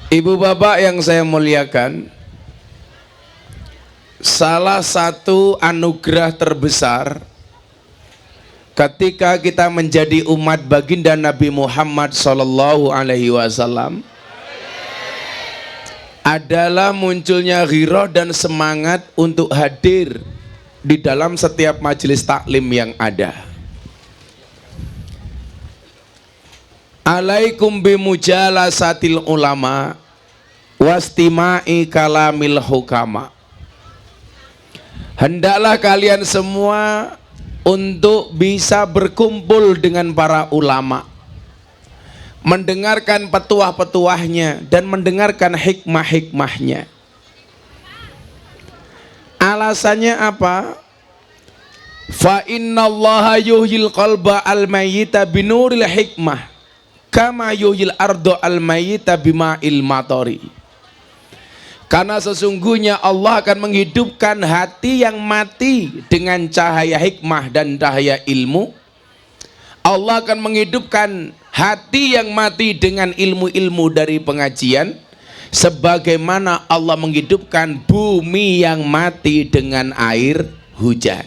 Ibu bapak yang saya muliakan, salah satu anugerah terbesar ketika kita menjadi umat baginda Nabi Muhammad Sallallahu Alaihi Wasallam adalah munculnya ghirah dan semangat untuk hadir di dalam setiap majelis taklim yang ada. Alaikum bimujalasatil ulama wastima'i kalamil hukama. Hendaklah kalian semua untuk bisa berkumpul dengan para ulama, mendengarkan petuah-petuahnya dan mendengarkan hikmah-hikmahnya. Alasannya apa? Fa innallaha yuhyil qalba al-mayyita binuril hikmah kama yuhyil ardo al-mayyita bima'il matori. Karena sesungguhnya Allah akan menghidupkan hati yang mati dengan cahaya hikmah dan cahaya ilmu. Allah akan menghidupkan hati yang mati dengan ilmu-ilmu dari pengajian, sebagaimana Allah menghidupkan bumi yang mati dengan air hujan.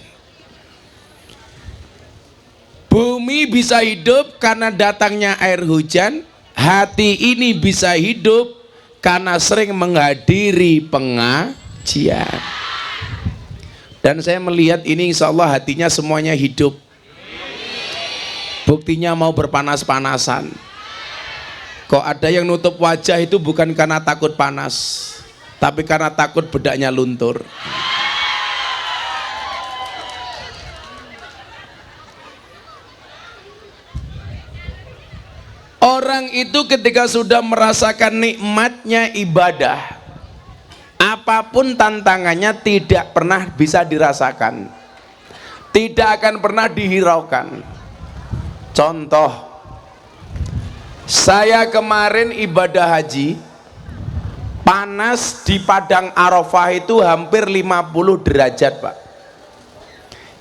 Bumi bisa hidup karena datangnya air hujan, hati ini bisa hidup karena sering menghadiri pengajian. Dan saya melihat ini insya Allah hatinya semuanya hidup. Buktinya mau berpanas-panasan. Kok ada yang nutup wajah itu bukan karena takut panas, tapi karena takut bedaknya luntur. Orang itu ketika sudah merasakan nikmatnya ibadah, apapun tantangannya tidak pernah bisa dirasakan, tidak akan pernah dihiraukan. Contoh, saya kemarin ibadah haji, panas di Padang Arafah itu hampir 50 derajat Pak.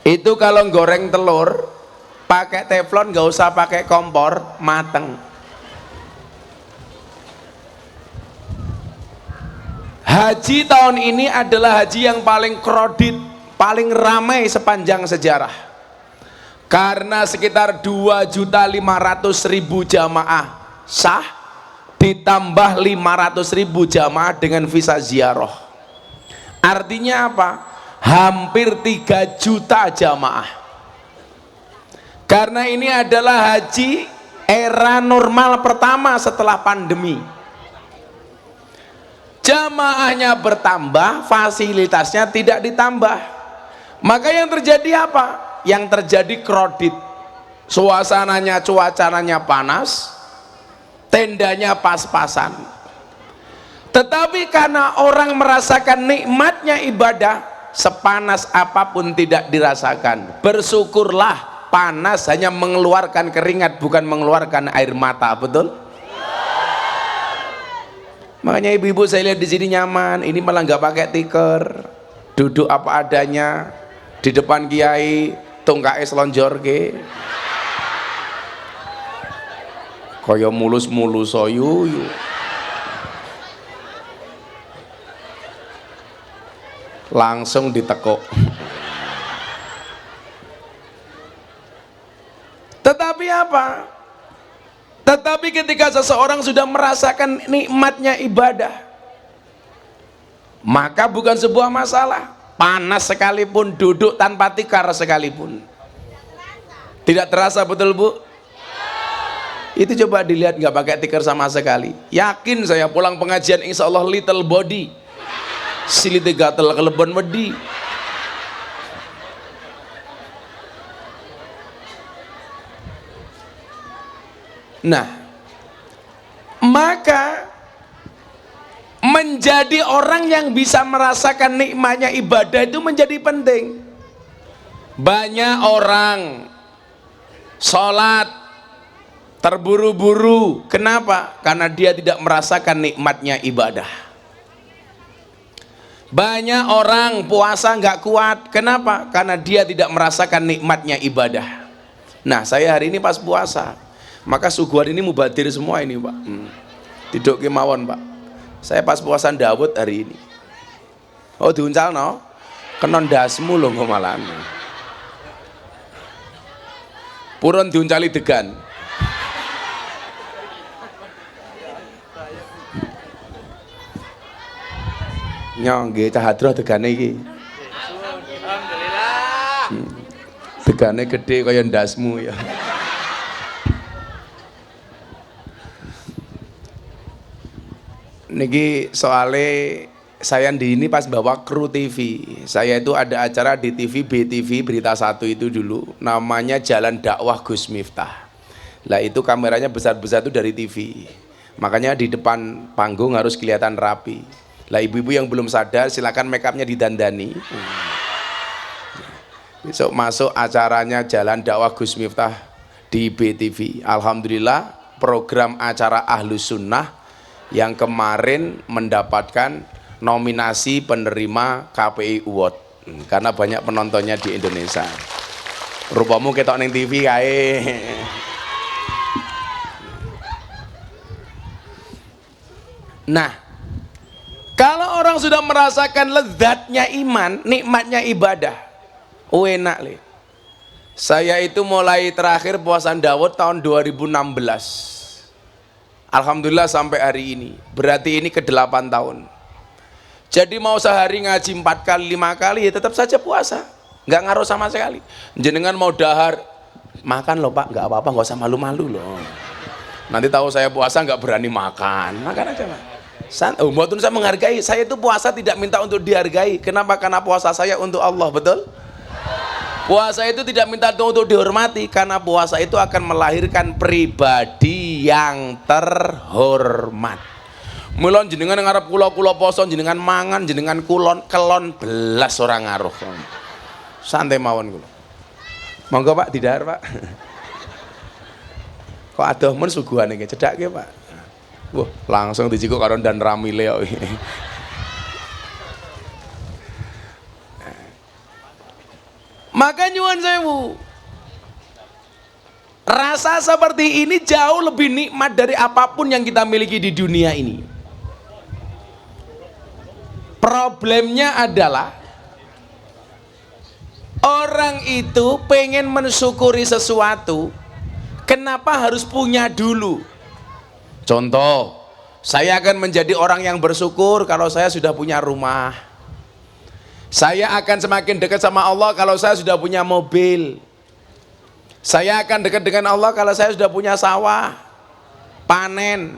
Itu kalau goreng telur pakai teflon, nggak usah pakai kompor, mateng. Haji tahun ini adalah haji yang paling kredit, paling ramai sepanjang sejarah. Karena sekitar 2.500.000 jamaah sah ditambah 500.000 jamaah dengan visa ziarah. Artinya apa? Hampir 3 juta jamaah. Karena ini adalah haji era normal pertama setelah pandemi. Jamaahnya bertambah, fasilitasnya tidak ditambah. Maka yang terjadi apa? Yang terjadi kredit. Suasananya, cuacanya panas, tendanya pas-pasan. Tetapi karena orang merasakan nikmatnya ibadah, sepanas apapun tidak dirasakan. Bersyukurlah, panas hanya mengeluarkan keringat, bukan mengeluarkan air mata, betul? Makanya ibu-ibu saya lihat di sini nyaman, ini malah nggak pakai tikar, duduk apa adanya di depan kiai, tungkae selonjorke, kaya mulus-mulus soyu, langsung ditekuk. Tetapi apa? Tetapi ketika seseorang sudah merasakan nikmatnya ibadah, maka bukan sebuah masalah. Panas sekalipun, duduk tanpa tikar sekalipun, tidak terasa, betul Bu? Itu coba dilihat, nggak pakai tikar sama sekali. Yakin saya pulang pengajian insya Allah little body, silite gatel kelebon wedi. Nah, maka menjadi orang yang bisa merasakan nikmatnya ibadah itu menjadi penting. Banyak orang sholat terburu-buru, kenapa? Karena dia tidak merasakan nikmatnya ibadah. Banyak orang puasa nggak kuat, kenapa? Karena dia tidak merasakan nikmatnya ibadah. Nah, saya hari ini pas puasa, maka suguhan ini mubadir semua ini Pak. Tidur kemawon Pak. Saya pas puasan Dawud hari ini. Oh diuncal no? Kenon dasmu lho kok malan. Purun diuncali degan. Nyong nggih cah hadroh degane iki. Alhamdulillah. Degane gede kaya ndasmu ya. Niki soale saya di ini pas bawa kru TV. Saya itu ada acara di TV BTV Berita 1 itu dulu, namanya Jalan Dakwah Gus Miftah. Lah itu kameranya besar-besar itu dari TV. Makanya di depan panggung harus kelihatan rapi. Lah ibu-ibu yang belum sadar silakan make upnya didandani. Besok masuk acaranya Jalan Dakwah Gus Miftah di BTV. Alhamdulillah program acara Ahlus Sunnah yang kemarin mendapatkan nominasi penerima KPI Award karena banyak penontonnya di Indonesia. Rupamu ketok ning TV kae. Nah, kalau orang sudah merasakan lezatnya iman, nikmatnya ibadah, enak le. Saya itu mulai terakhir puasan Dawud tahun 2016. Alhamdulillah sampai hari ini. Berarti ini ke-8 tahun. Jadi mau sehari ngaji 4 kali 5 kali ya tetap saja puasa. Nggak ngaruh sama sekali. Jenengan mau dahar, makan loh Pak, nggak apa-apa, nggak usah malu-malu loh. Nanti tahu saya puasa nggak berani makan, makan aja Pak. Mboten saya menghargai, saya itu puasa tidak minta untuk dihargai. Kenapa? Karena puasa saya untuk Allah, betul? Puasa itu tidak minta untuk dihormati, karena puasa itu akan melahirkan pribadi yang terhormat. Mulon jenengan ngarep kula poso, jenengan mangan, jenengan kulon kelon belas orang ngaruh. Santai mawon kula. Monggo Pak didahar Pak. Kok adoh men suguhane iki cedhake Pak. Wah, langsung dijikuk karo dan ramile kok. Maka nyuwun sewu, rasa seperti ini jauh lebih nikmat dari apapun yang kita miliki di dunia ini. Problemnya adalah orang itu pengen mensyukuri sesuatu, kenapa harus punya dulu? Contoh, saya akan menjadi orang yang bersyukur kalau saya sudah punya rumah. Saya akan semakin dekat sama Allah kalau saya sudah punya mobil. Saya akan dekat dengan Allah kalau saya sudah punya sawah, panen.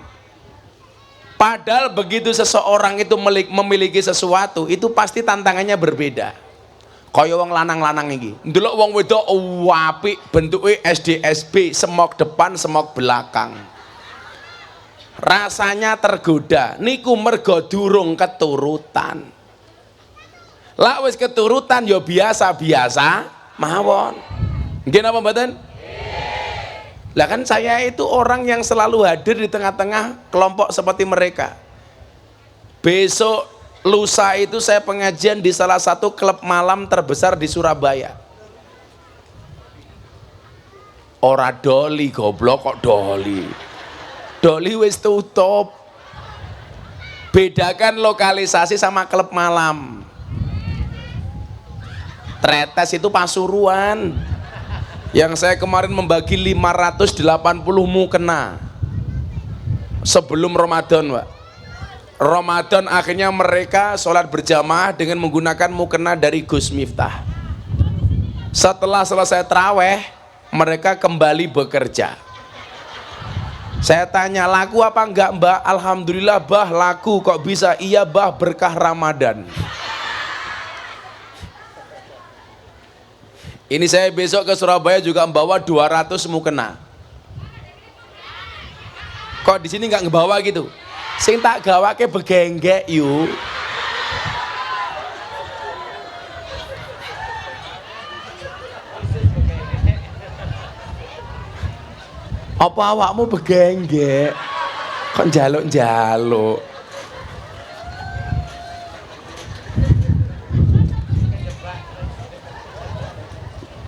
Padahal begitu seseorang itu memiliki sesuatu, itu pasti tantangannya berbeda. Kaya wong lanang-lanang iki, ndelok wong wedok apik, bentuke SDSB, semok depan, semok belakang. Rasanya tergoda, niku mergo durung keturutan. Lah wis keturutan ya biasa-biasa mawon. Nggih napa mboten? Lah kan saya itu orang yang selalu hadir di tengah-tengah kelompok seperti mereka. Besok lusa itu saya pengajian di salah satu klub malam terbesar di Surabaya. Ora doli goblok kok doli. Doli wis tutup. Bedakan lokalisasi sama klub malam. Tretes itu Pasuruan. Yang saya kemarin membagi 580 mukena sebelum Ramadan Pak. Ramadan akhirnya mereka sholat berjamaah dengan menggunakan mukena dari Gus Miftah. Setelah selesai taraweh mereka kembali bekerja. Saya tanya, laku apa enggak Mbak? Alhamdulillah Bah laku. Kok bisa? Iya Bah, berkah Ramadan. Ini saya besok ke Surabaya juga membawa 200 mukena. Kok di sini nggak ngebawa gitu? Sing tak gawake begenggek yuk. Apa awakmu begenggek? Kok njaluk-njaluk?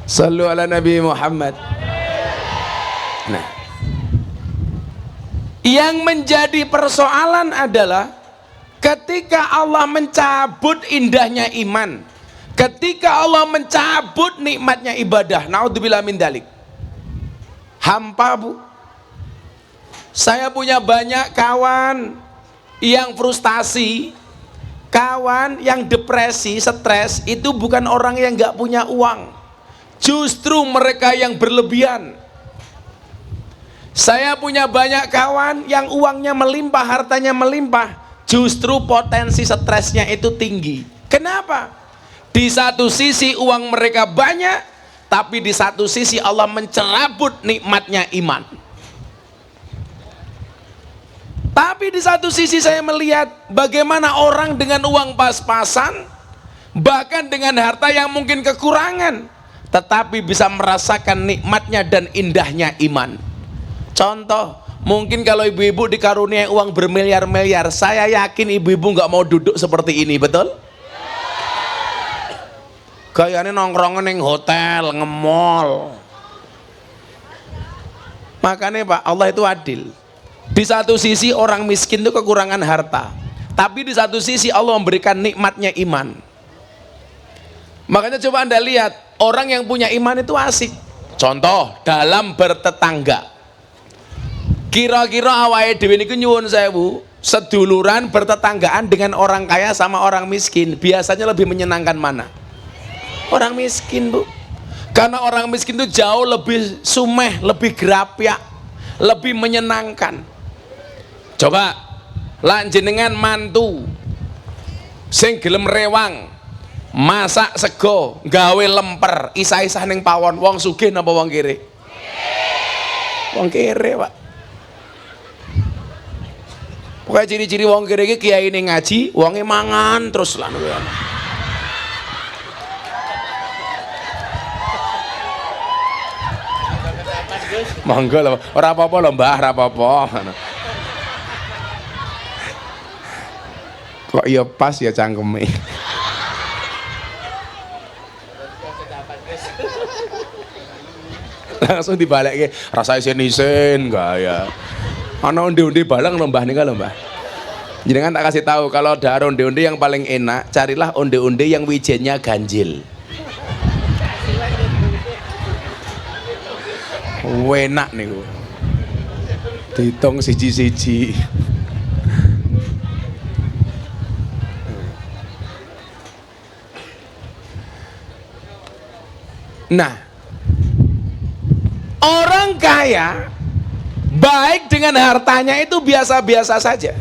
Sallu ala Nabi Muhammad. Nah, yang menjadi persoalan adalah Ketika Allah mencabut indahnya iman, ketika Allah mencabut nikmatnya ibadah, naudzubillah min dzalik, hampa bu. Saya punya banyak kawan yang frustasi, kawan yang depresi, stres, itu bukan orang yang nggak punya uang, justru mereka yang berlebihan. Saya punya banyak kawan yang uangnya melimpah, hartanya melimpah, justru potensi stresnya itu tinggi. Kenapa? Di satu sisi uang mereka banyak, tapi di satu sisi Allah mencerabut nikmatnya iman. Tapi di satu sisi saya melihat bagaimana orang dengan uang pas-pasan, bahkan dengan harta yang mungkin kekurangan, tetapi bisa merasakan nikmatnya dan indahnya iman. Contoh, mungkin kalau ibu-ibu dikaruniai uang bermiliar-miliar, saya yakin ibu-ibu nggak mau duduk seperti ini, betul? Kayaknya nongkrongan yang hotel, nge-mall. Makanya Pak, Allah itu adil. Di satu sisi orang miskin itu kekurangan harta, tapi di satu sisi Allah memberikan nikmatnya iman. Makanya coba Anda lihat, orang yang punya iman itu asik. Contoh, dalam bertetangga. Kira-kira awake dhewe niku nyuwun sewu, seduluran bertetanggaan dengan orang kaya sama orang miskin, biasanya lebih menyenangkan mana? Orang miskin bu. Karena orang miskin itu jauh lebih sumeh, lebih gerapyak, lebih menyenangkan. Coba lanjenengan mantu sing gelem rewang, masak sego, gawe lemper, isah-isah ning pawon, wong sugih napa wong kere? Wong kere Pak. Pokoknya ciri-ciri wong kere iki kiai ini ngaji, wonge mangan terus lah. Monggo lho, ora apa-apa lho Mbah, ora apa-apa. Kok ya pas ya cangkeme. Langsung dibalik rasa isin-isin gaya. Ana onde-onde balang lho Mbah nika lho Mbah. Jenengan tak kasih tahu, kalau ada onde-onde yang paling enak, carilah onde-onde yang wijennya ganjil. Enak niku. Dihitung siji-siji. Nah, orang kaya baik dengan hartanya itu biasa-biasa saja.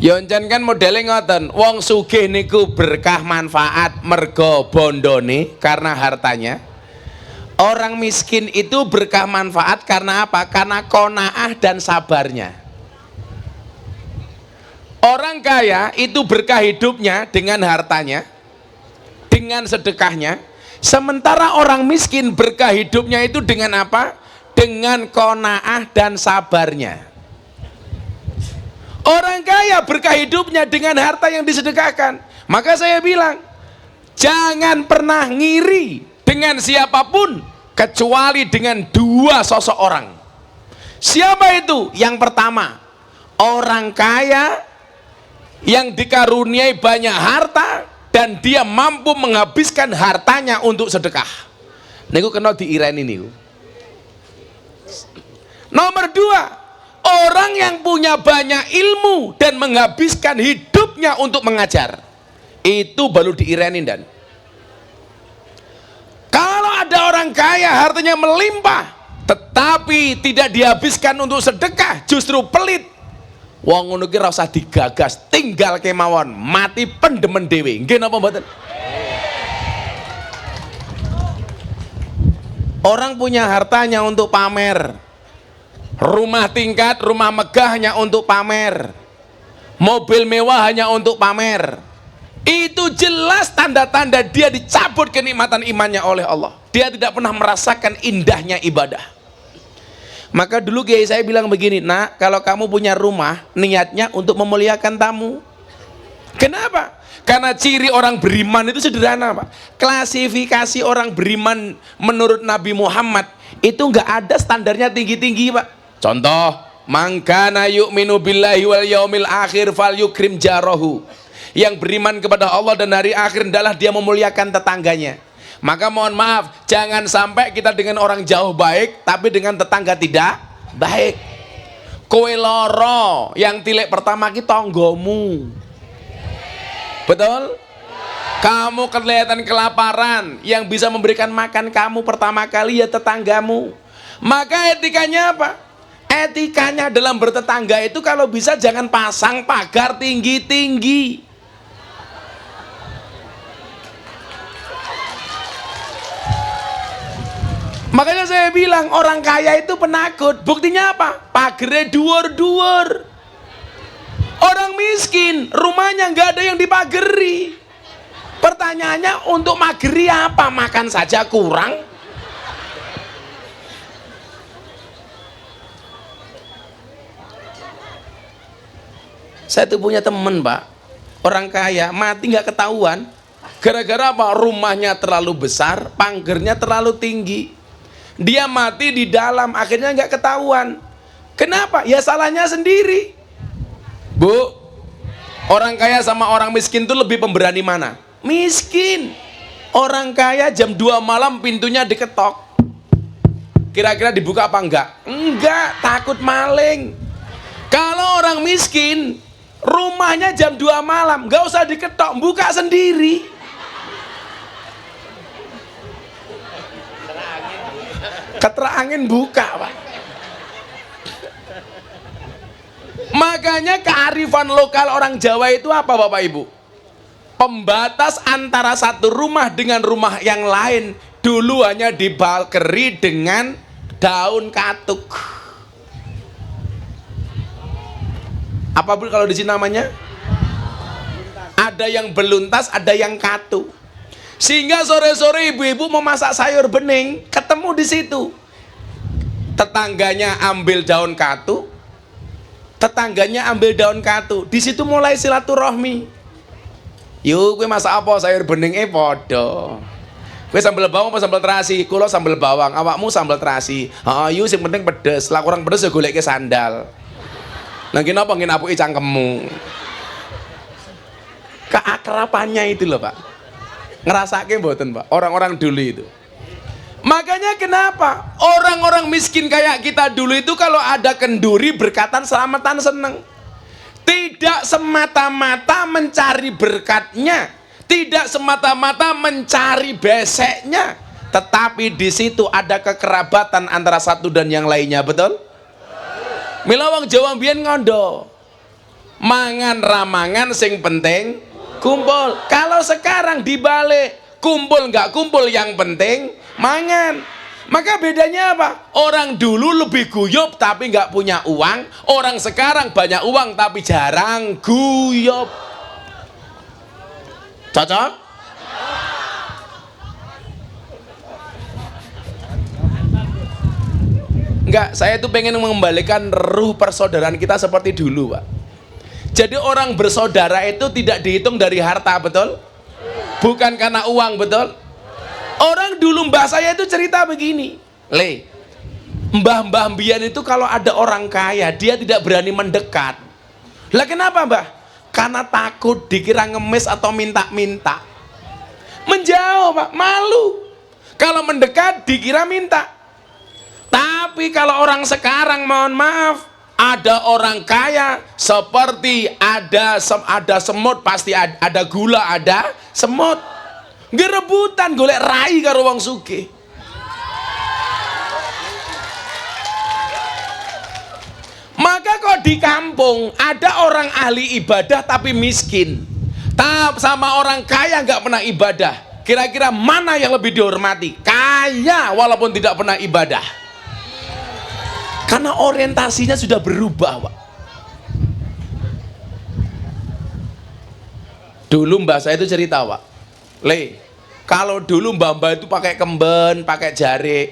Yonjan kan modelnya ngoten, wong sugih niku berkah manfaat mergo bondone karena hartanya. Orang miskin itu berkah manfaat karena apa? Karena qanaah dan sabarnya. Orang kaya itu berkah hidupnya dengan hartanya, dengan sedekahnya. Sementara orang miskin berkah hidupnya itu dengan apa? Dengan qanaah dan sabarnya. Orang kaya berkah hidupnya dengan harta yang disedekahkan. Maka saya bilang, jangan pernah ngiri dengan siapapun kecuali dengan dua sosok orang. Siapa itu? Yang pertama, orang kaya yang dikaruniai banyak harta dan dia mampu menghabiskan hartanya untuk sedekah. Niku kena diireni niku. Nomor dua, orang yang punya banyak ilmu dan menghabiskan hidupnya untuk mengajar. Itu baru diireni dan. Kalau ada orang kaya hartanya melimpah tetapi tidak dihabiskan untuk sedekah, justru pelit. Wong ngono ki ora usah digagas, tinggal kemawon, mati pendemen dhewe. Nggih napa mboten? Orang punya hartanya untuk pamer. Rumah tingkat, rumah megah hanya untuk pamer. Mobil mewah hanya untuk pamer. Itu jelas tanda-tanda dia dicabut kenikmatan imannya oleh Allah. Dia tidak pernah merasakan indahnya ibadah. Maka dulu kiai saya bilang begini, nak, kalau kamu punya rumah, niatnya untuk memuliakan tamu. Kenapa? Karena ciri orang beriman itu sederhana Pak. Klasifikasi orang beriman menurut Nabi Muhammad itu nggak ada standarnya tinggi-tinggi Pak. Contoh, Mangkana yu'minu billahi wal yaumil akhir fal yukrim jarahu. Yang beriman kepada Allah dan hari akhir adalah dia memuliakan tetangganya. Maka mohon maaf, jangan sampai kita dengan orang jauh baik tapi dengan tetangga tidak baik. Kowe loro, yang tilik pertama ki tonggomu. Betul? Kamu kelihatan kelaparan, yang bisa memberikan makan kamu pertama kali ya tetanggamu. Maka etikanya apa? Etikanya dalam bertetangga itu kalau bisa jangan pasang pagar tinggi-tinggi. Makanya saya bilang orang kaya itu penakut. Buktinya apa? Pagernya duor-duor. Orang miskin rumahnya nggak ada yang dipageri. Pertanyaannya, untuk mageri apa? Makan saja kurang. Saya tuh punya temen, Pak, orang kaya mati nggak ketahuan. Gara-gara apa? Rumahnya terlalu besar, pagernya terlalu tinggi. Dia mati di dalam, akhirnya nggak ketahuan. Kenapa? Ya salahnya sendiri. Bu, orang kaya sama orang miskin tuh lebih pemberani mana? Miskin. Orang kaya jam 2 malam pintunya diketok. Kira-kira dibuka apa enggak? Enggak, takut maling. Kalau orang miskin, rumahnya jam 2 malam, nggak usah diketok, buka sendiri. Keterak angin buka, Pak. Makanya kearifan lokal orang Jawa itu apa, Bapak Ibu? Pembatas antara satu rumah dengan rumah yang lain dulu hanya dibakeri dengan daun katuk. Apa Bu kalau di sini namanya? Ada yang beluntas, ada yang katu. Sehingga sore-sore ibu-ibu mau masak sayur bening, ketemu di situ. Tetangganya ambil daun katu, tetangganya ambil daun katu. Di situ mulai silaturahmi. Yuk, gue masak apa? Sayur bening podo. Gue sambal bawang apa sambal terasi? Kulo sambal bawang, awakmu sambal terasi. Yuk, sing penting pedes. Lah kurang pedes ya goleke sandal. Nah, kenapa ngenapuki cangkemmu? Keakrapannya itu loh, Pak. Ngerasake mboten, Pak, orang-orang dulu itu. Makanya kenapa orang-orang miskin kayak kita dulu itu kalau ada kenduri berkatan selamatan seneng. Tidak semata-mata mencari berkatnya, tidak semata-mata mencari beseknya, tetapi di situ ada kekerabatan antara satu dan yang lainnya, betul? Mila wong Jawa mbiyen ngondo. Mangan ramangan sing penting kumpul. Kalau sekarang dibalik, kumpul nggak kumpul yang penting mangan. Maka bedanya apa? Orang dulu lebih guyup tapi nggak punya uang. Orang sekarang banyak uang tapi jarang guyup. Cocok? Enggak, saya tuh pengen mengembalikan ruh persaudaraan kita seperti dulu, Pak. Jadi orang bersaudara itu tidak dihitung dari harta, betul? Bukan karena uang, betul? Orang dulu mbah saya itu cerita begini, mbah-mbah mbiyen itu kalau ada orang kaya, dia tidak berani mendekat. Lah kenapa, Mbah? Karena takut dikira ngemis atau minta-minta. Menjauh, Pak, malu. Kalau mendekat dikira minta. Tapi kalau orang sekarang, mohon maaf, ada orang kaya seperti ada semut, pasti ada gula, ada semut. Gerebutan golek rai karo wong sugih. Maka kok di kampung ada orang ahli ibadah tapi miskin, sama orang kaya nggak pernah ibadah. Kira-kira mana yang lebih dihormati? Kaya walaupun tidak pernah ibadah. Karena orientasinya sudah berubah, Pak. Dulu mbah saya itu cerita, Pak. Kalau dulu mbah-mbah itu pakai kemben, pakai jari,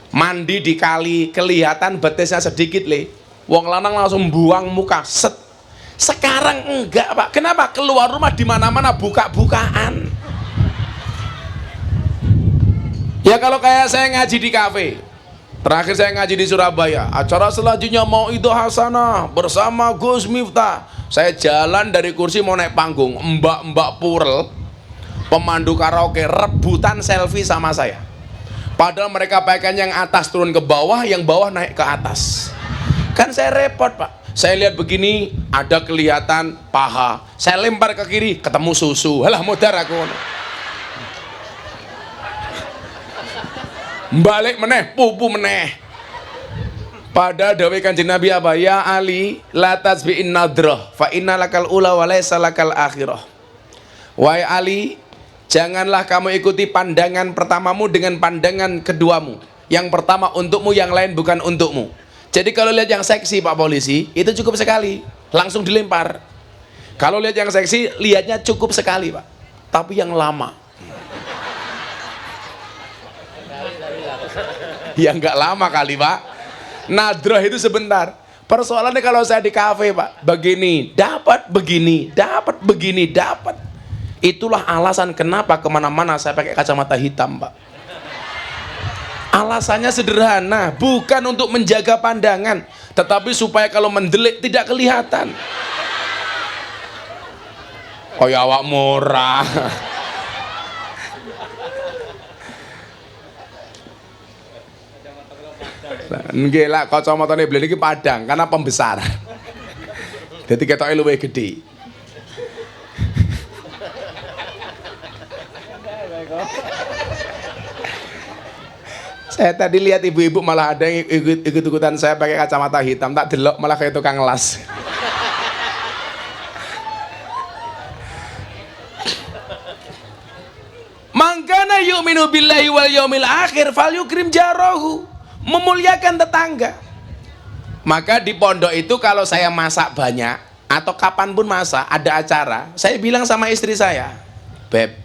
mandi di kali, kelihatan betisnya sedikit, wong lanang langsung buang muka, set. Sekarang enggak, Pak. Kenapa? Keluar rumah di mana-mana buka-bukaan. Ya kalau kayak saya ngaji di kafe, Terakhir saya ngaji di Surabaya, acara selanjutnya mau itu Hasanah bersama Gus Miftah. Saya jalan dari kursi mau naik panggung, mbak-mbak purel, pemandu karaoke rebutan selfie sama saya. Padahal mereka pakaian yang atas turun ke bawah, yang bawah naik ke atas. Kan saya repot Pak. Saya lihat begini, ada kelihatan paha. Saya lempar ke kiri, ketemu susu. Halah modar aku. Balik meneh, pupu meneh. Pada dawai Kanjeng Nabi apa? Ya Ali, la tasbi'in nadrah, fa inna lakal ula wa laysa lakal akhirah. Wahai Ali, janganlah kamu ikuti pandangan pertamamu dengan pandangan keduamu. Yang pertama untukmu, yang lain bukan untukmu. Jadi kalau lihat yang seksi Pak Polisi, itu cukup sekali, langsung dilempar. Kalau lihat yang seksi, lihatnya cukup sekali Pak. Tapi yang lama, ya nggak lama kali Pak. Nadroh itu sebentar. Persoalannya kalau saya di kafe Pak, begini dapat, begini dapat, begini dapat. Itulah alasan kenapa kemana-mana saya pakai kacamata hitam Pak. Alasannya sederhana, bukan untuk menjaga pandangan, tetapi supaya kalau mendelik tidak kelihatan. Oh ya awak murah. Nggih lah kacamatane beli iki padang karena pembesar. Dadi ketoke luwih gedhe. Saya tadi lihat ibu-ibu malah ada yang ikut-ikutan saya pakai kacamata hitam, tak delok malah kayak tukang las. Mangkana yu'minu billahi wal yaumil akhir falyukrim jarahu. Memuliakan tetangga. Maka di pondok itu kalau saya masak banyak atau kapanpun masak ada acara, saya bilang sama istri saya, Beb,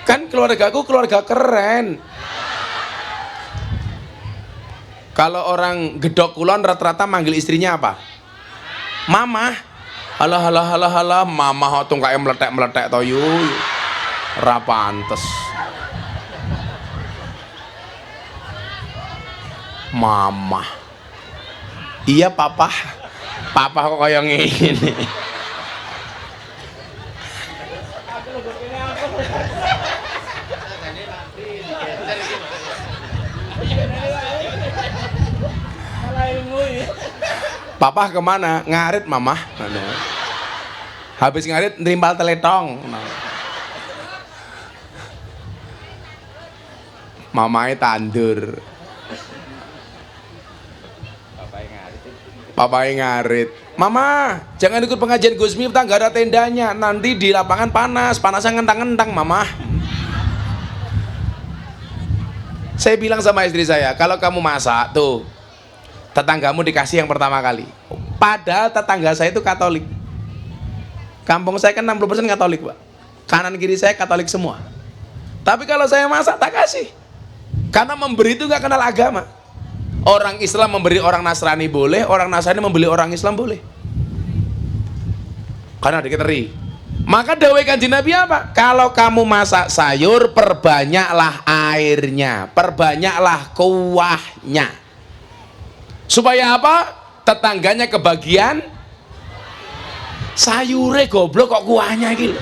kan keluargaku keluarga keren. Kalau orang gedok kulon rata-rata manggil istrinya apa? Mama. Halah halah halah halah, mama hotung kayak meletek-meletek to yu. Ra pantes. Mama. Iya papa. Papa kok kayak ngene. Papa kemana? Ngarit mama. Habis ngarit nerimbal teletong. Mamai tandur. Papai ngarit. Mama, jangan ikut pengajian Gus Miftah, nggak ada tendanya. Nanti di lapangan panas, panasnya ngentang-ngentang, Mama. Saya bilang sama istri saya, kalau kamu masak tuh, tetanggamu dikasih yang pertama kali. Padahal tetangga saya itu Katolik. Kampung saya kan 60% Katolik, Pak. Kanan kiri saya Katolik semua. Tapi kalau saya masak tak kasih. Karena memberi itu nggak kenal agama. Orang Islam memberi orang Nasrani boleh, orang Nasrani membeli orang Islam boleh. Karena diketeri. Maka dawai Kanjeng Nabi apa? Kalau kamu masak sayur, perbanyaklah airnya, perbanyaklah kuahnya. Supaya apa? Tetangganya kebagian sayure goblok kok kuahnya gitu.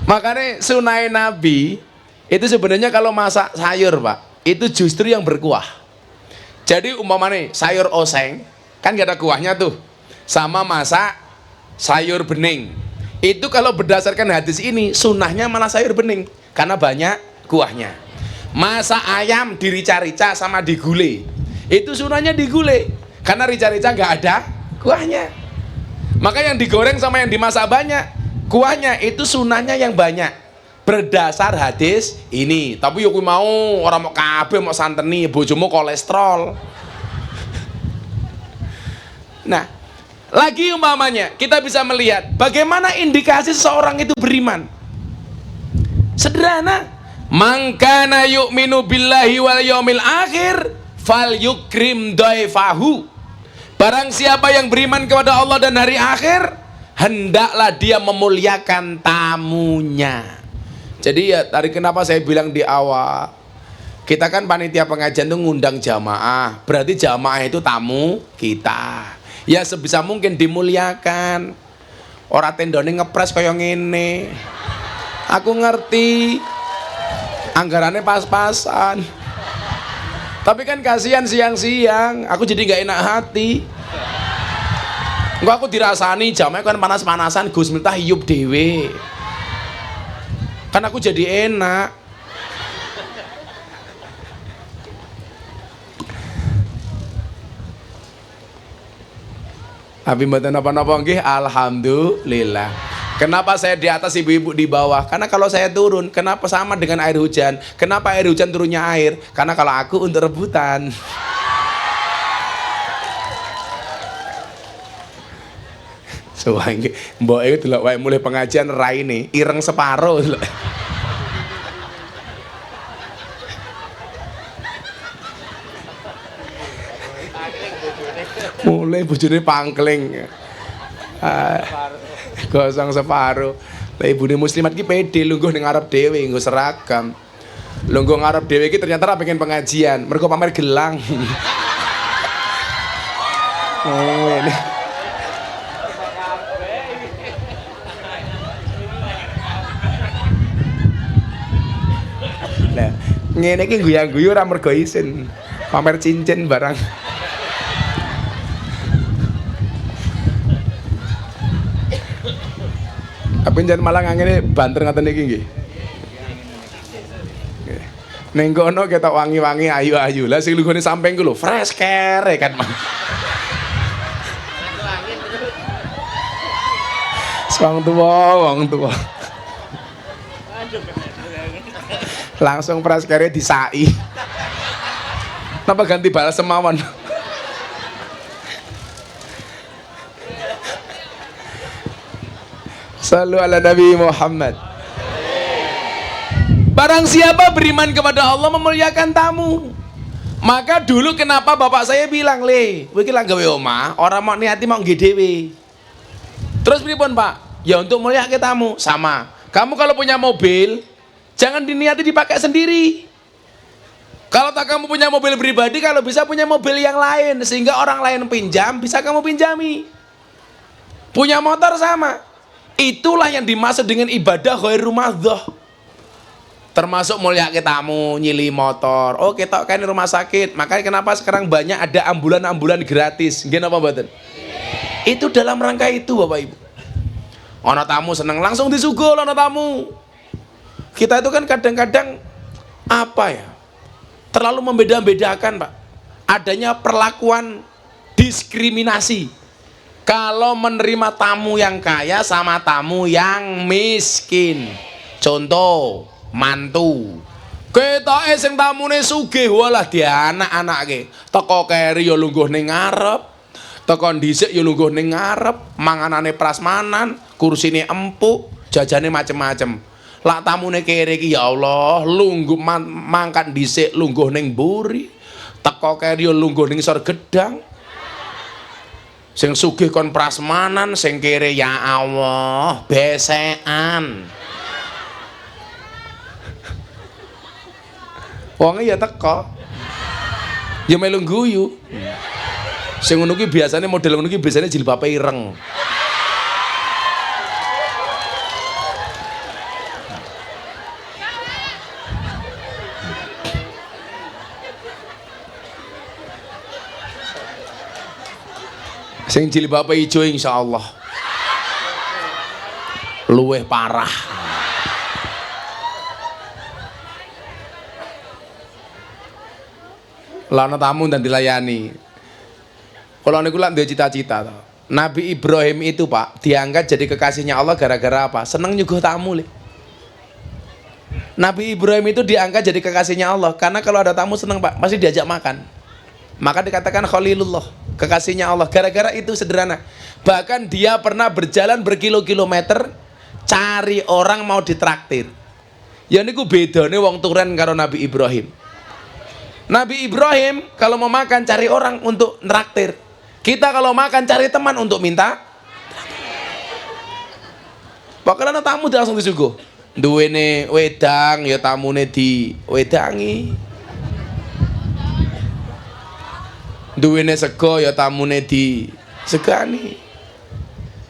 Makanya sunai Nabi itu sebenarnya kalau masak sayur Pak, itu justru yang berkuah. Jadi umpamanya sayur oseng kan gak ada kuahnya tuh, sama masak sayur bening, itu kalau berdasarkan hadis ini sunnahnya malah sayur bening karena banyak kuahnya. Masak ayam dirica-rica sama digulai, itu sunnahnya digulai karena rica-rica gak ada kuahnya. Maka yang digoreng sama yang dimasak banyak kuahnya, itu sunnahnya yang banyak berdasar hadis ini. Tapi yo mau orang mau kabeh mau santeni bojomu kolesterol. Nah, lagi umpamanya kita bisa melihat bagaimana indikasi seseorang itu beriman. Sederhana, mangkana yu'minu billahi wal yaumil akhir fal yukrim daifahu. Barang siapa yang beriman kepada Allah dan hari akhir, hendaklah dia memuliakan tamunya. Jadi ya tadi kenapa saya bilang di awal, kita kan panitia pengajian itu ngundang jamaah, berarti jamaah itu tamu kita. Ya sebisa mungkin dimuliakan. Ora tendone ngepres kaya ngene. Aku ngerti anggarannya pas-pasan. Tapi kan kasihan siang-siang, aku jadi nggak enak hati. Enggak, aku dirasani jamnya kan panas-panasan, Gus Miftah hiup dewe. Kan aku jadi enak. Tapi mboten napa-napa nggih, alhamdulillah. Kenapa saya di atas, ibu-ibu di bawah? Karena kalau saya turun, kenapa sama dengan air hujan? Kenapa air hujan turunnya air? Karena kalau aku untuk rebutan. Soalnya mbok itu delok wae mulai pengajian raine ireng separo. Mulai bojone pangkling. Gosong separo. Lah ibune muslimat ki pede lungguh ning ngarep dhewe nggo seragam. Lungguh ngarep dhewe ki ternyata ra pengen pengajian, mergo pamer gelang. Oh, ini. Lah, ngene iki guyu-guyu ora mergo isin. Pamer cincin barang. Tapi jangan malah ngene banter ngaten iki nggih. Ning kono ketok wangi-wangi ayu-ayu. Lah sing lunggone samping ku lho fresh care kan. Wong tua. Langsung fresh care disai. Napa ganti balas semawan? Sallu ala Nabi Muhammad. Barang siapa beriman kepada Allah memuliakan tamu. Maka dulu kenapa bapak saya bilang, "Le, kowe iki lak gawe omah, ora mau niati mau nggih dhewe." Terus pripun, Pak? Ya untuk muliakan tamu. Sama. Kamu kalau punya mobil, jangan diniati dipakai sendiri. Kalau tak kamu punya mobil pribadi, kalau bisa punya mobil yang lain sehingga orang lain pinjam bisa kamu pinjami. Punya motor sama. Itulah yang dimaksud dengan ibadah ghairu madhdhah. Termasuk mulia tamu, nyili motor. Oh, kita kan rumah sakit. Makanya kenapa sekarang banyak ada ambulan-ambulan gratis. Nggih napa mboten? Itu dalam rangka itu, Bapak Ibu. Ana tamu seneng langsung disugul ana tamu. Kita itu kan kadang-kadang apa ya? Terlalu membeda-bedakan, Pak. Adanya perlakuan diskriminasi. Kalau menerima tamu yang kaya sama tamu yang miskin. Contoh, mantu. Ketoke sing tamune sugih walah dianak-anake. Teko keri ya lungguh ning ngarep. Teko dhisik ya lungguh ning ngarep, manganane prasmanan, kursine empuk, jajane macem-macem. Lak tamune kere iki ya Allah, lungguh mangkat dhisik lungguh ning mburi. Teko keri ya lungguh ning sor gedang. Sing sugih kon prasmanan, sing kere ya Allah besekan. Wonge ya teko. Ya melu guyu. Sing ngono ki biasane model ngono ki biasane jilbabe ireng. Sing jilbabe ijo insyaallah luweh parah. Lana tamu dan dilayani. Kalau niku lak duwe cita-cita to. Nabi Ibrahim itu, Pak, diangkat jadi kekasihnya Allah gara-gara apa? Seneng nyuguh tamu, Le. Nabi Ibrahim itu diangkat jadi kekasihnya Allah karena kalau ada tamu seneng, Pak, pasti diajak makan. Maka dikatakan Khalilullah, kekasihnya Allah. Gara-gara itu sederhana. Bahkan dia pernah berjalan berkilo-kilometer cari orang mau ditraktir. Ya niku bedane wong turen karo Nabi Ibrahim. Nabi Ibrahim kalau mau makan cari orang untuk nraktir. Kita kalau makan cari teman untuk minta. Pokoknya ana tamu langsung disuguh. Duwene wedang ya tamune di wedangi. Duwene sego ya tamune di segani.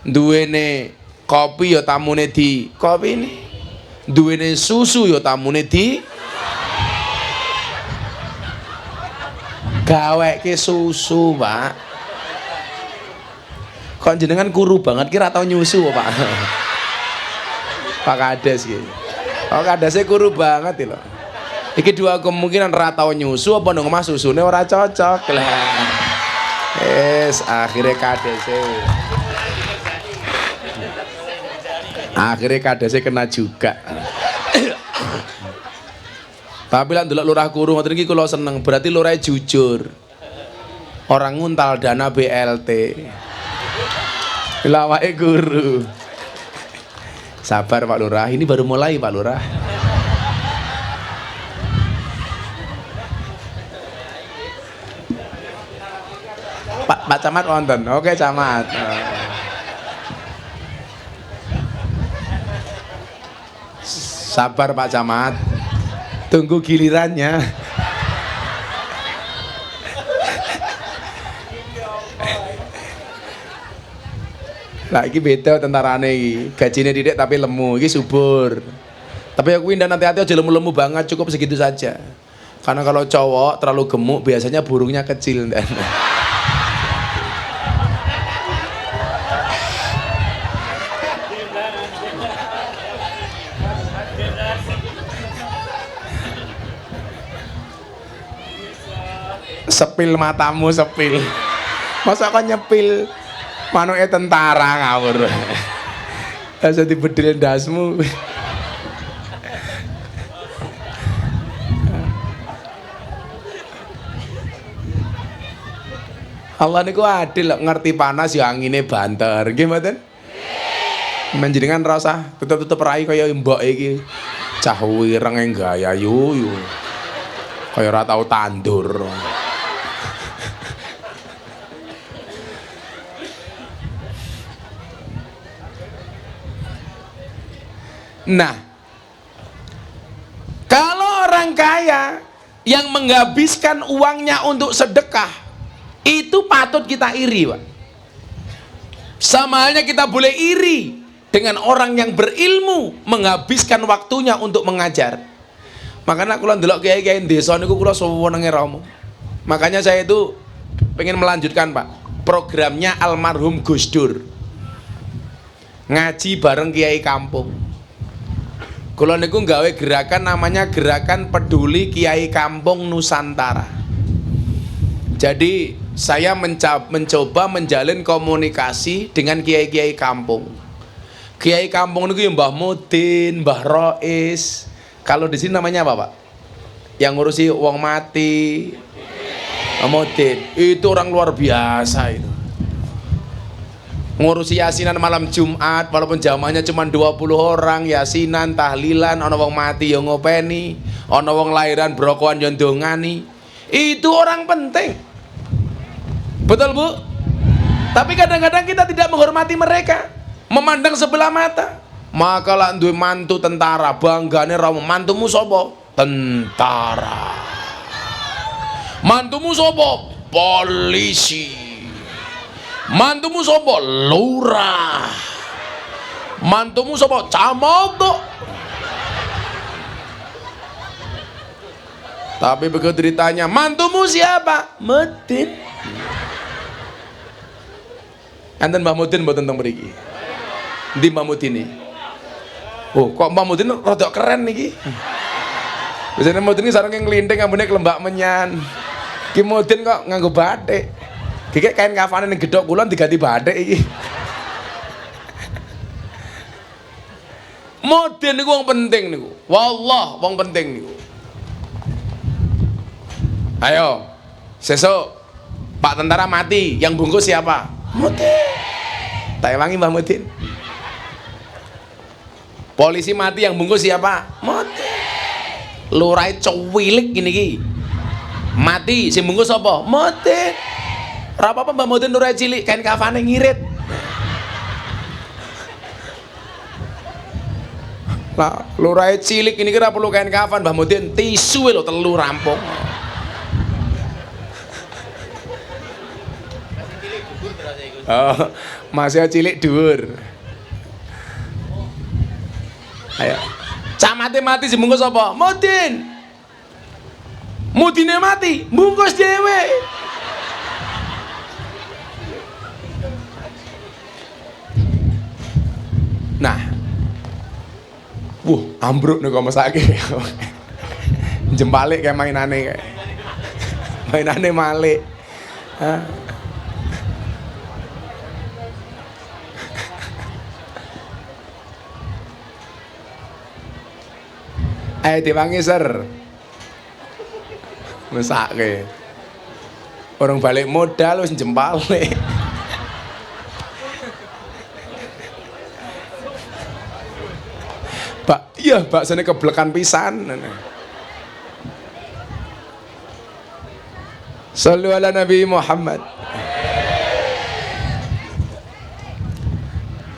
Duwene kopi ya tamune di kopine. Duwene susu ya tamune di gaweke susu, Pak. Kok jenengan kuru banget kira tau nyusu, Pak. Pak Kades iki. Pak Kadesnya kuru banget lho. Iki dua kemungkinan ra tau nyusu apa nang omah susune ora cocok lah. Akhirnya kadesnya kena juga. Tapi lah ndelok lurah kuru ngoten iki kula seneng, berarti lurah jujur. Orang nguntal dana BLT. Lawake guru. Sabar Pak Lurah, ini baru mulai Pak Lurah. Pak Camat wonten. Oke Camat. Sabar Pak Camat. Tunggu gilirannya. Lah iki beda tentarane iki. Gajine didik tapi lemu, iki subur. Tapi aku indah nanti aja lemu-lemu banget, cukup segitu saja. Karena kalau cowok terlalu gemuk biasanya burungnya kecil. Sepil matamu sepil. Masa kok nyepil manuke tentara ngawur. Asa dibedil ndasmu. Allah niku adil, ngerti panas ya angine banter. Nggih mboten? Menjenengan ra usah tutup-tutup rai kaya mbok iki. Cah wireng gaya yuyu. Kaya ora tau tandur. Nah, kalau orang kaya yang menghabiskan uangnya untuk sedekah, itu patut kita iri, Pak. Sama halnya kita boleh iri dengan orang yang berilmu menghabiskan waktunya untuk mengajar. Makanya kula ndelok kiai-kiai desa niku kula senenge romo. Makanya saya itu pengen melanjutkan, Pak, programnya almarhum Gus Dur. Ngaji bareng kiai kampung. Kula niku nggawe gerakan namanya Gerakan Peduli Kiai Kampung Nusantara. Jadi saya mencoba menjalin komunikasi dengan kiai-kiai kampung. Kiai kampung niku ya Mbah Mudin, Mbah Rois. Kalau di sini namanya apa, Pak? Yang ngurusi wong mati. Mudin. Itu orang luar biasa itu. Ngurusi yasinan malam Jumat walaupun jamaahnya cuma 20 orang, yasinan, tahlilan, ana wong mati ya ngopeni, ana wong lahiran brokoan ya ndongani. Itu orang penting. Betul, Bu? Tapi kadang-kadang kita tidak menghormati mereka, memandang sebelah mata. Maka lah duwe mantu tentara, banggane ra mantumu sapa? Tentara. Mantumu sapa? Polisi. Mantumu sapa? Lurah. Mantumu sapa? Camat. Tapi begitu ditanya, mantumu siapa? Mudin. Enten Mbah Mudin mboten teng mriki. Ndi Mbah Mudin iki? Oh, kok Mbah Mudin rada keren niki. Biasanya Mudin iki sarenge nglinting ambune kelembak menyan. Ki Mudin kok nganggo batik. Kiki kain kafane ning gedhok kulon diganti batik iki. Mudin niku wong penting niku. Wallah, wong penting niku. Ayo, sesuk Pak tentara mati, yang bungkus siapa? Mudin. Tak ewangi Mbah Mudin. Polisi mati, yang bungkus siapa? Mudin. Lurahe cuwilik gini iki. Mati, sing bungkus sapa? Mudin. Ora apa-apa Mbah Mudin lurahe cilik, kain kafane ngirit. Lah lurahe cilik ini kira perlu kain kafan Mbah Mudin, tisu lho telu rampung. Oh, masih cilik dhuwur. Ayo. Camate mati dibungkus apa? Mudin. Mudine mati, bungkus dhewe. Nah, ambruk nih kok mesake. Jembalik kayak mainane kayak. Mainane malik. Hah? Ayo diwangi ser. Mesake. Orang balik modal wis jembalik. Iya, baksane keblekan pisan. Shallu ala Nabi Muhammad.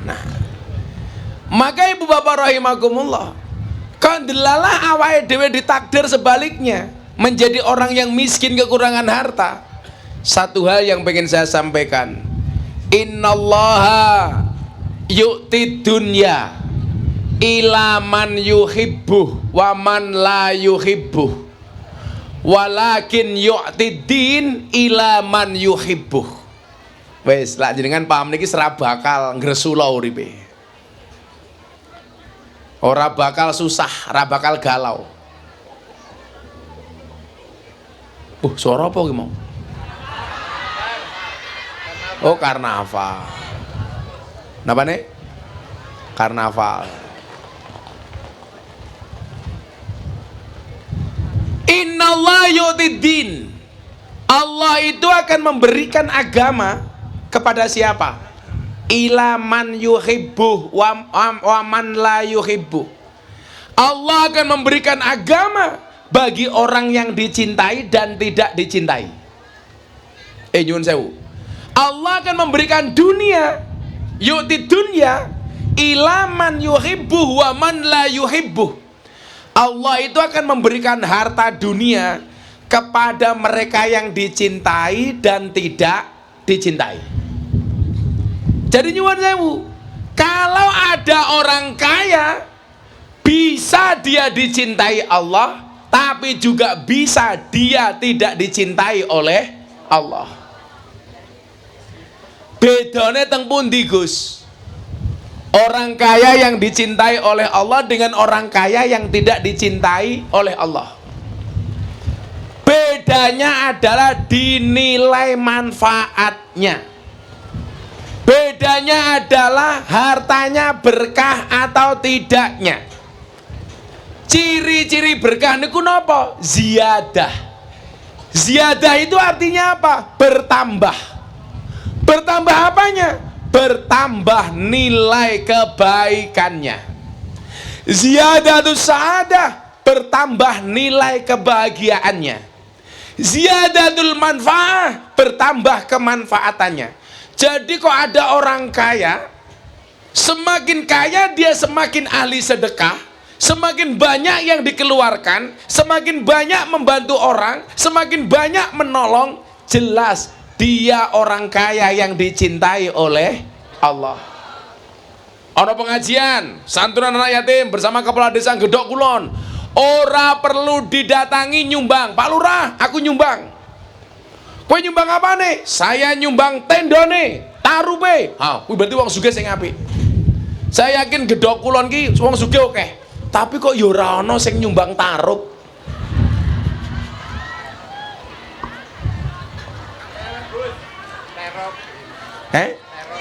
Nah, maka ibu bapak rahimakumullah, kan delalah awake dhewe ditakdir sebaliknya menjadi orang yang miskin kekurangan harta. Satu hal yang pengen saya sampaikan, innallaha yu'ti dunya ila man yuhibbuh wa man la yuhibbuh walakin yu'ti din ila man yuhibbuh. Wes lak jenengan paham niki ora bakal ngresula uripe, ora bakal susah, ora bakal galau. Suara apa ki mau? Oh, karnaval. Napa nih? Karnaval. Innallaha yu'tiddin. Allah itu akan memberikan agama kepada siapa? Ila man yuhibbuh wa man la yuhibbuh. Allah akan memberikan agama bagi orang yang dicintai dan tidak dicintai. Nyuwun sewu. Allah akan memberikan dunia, yu'ti dunya ila man yuhibbuh wa man la yuhibbuh. Allah itu akan memberikan harta dunia kepada mereka yang dicintai dan tidak dicintai. Jadi nyuwun sewu, kalau ada orang kaya bisa dia dicintai Allah, tapi juga bisa dia tidak dicintai oleh Allah. Bedane teng pundi Gus? Orang kaya yang dicintai oleh Allah dengan orang kaya yang tidak dicintai oleh Allah. Bedanya adalah dinilai manfaatnya. Bedanya adalah hartanya berkah atau tidaknya. Ciri-ciri berkah niku napa? Ziyadah. Ziyadah itu artinya apa? Bertambah. Bertambah apanya? Bertambah nilai kebaikannya. Ziyadatus sa'adah, bertambah nilai kebahagiaannya. Ziyadatul manfaah, bertambah kemanfaatannya. Jadi kok ada orang kaya, semakin kaya dia semakin ahli sedekah, semakin banyak yang dikeluarkan, semakin banyak membantu orang, semakin banyak menolong, jelas dia orang kaya yang dicintai oleh Allah. Ono pengajian santunan anak yatim bersama kepala desa Gedok Kulon, ora perlu didatangi nyumbang. Pak Lurah, aku nyumbang. Kowe nyumbang apa nih? Saya nyumbang tendone, tarupe. Kuwi berarti wong sugih sing apik. Saya yakin Gedok Kulon ki wong sugih oke. Tapi kok ya ora ana sing nyumbang tarup.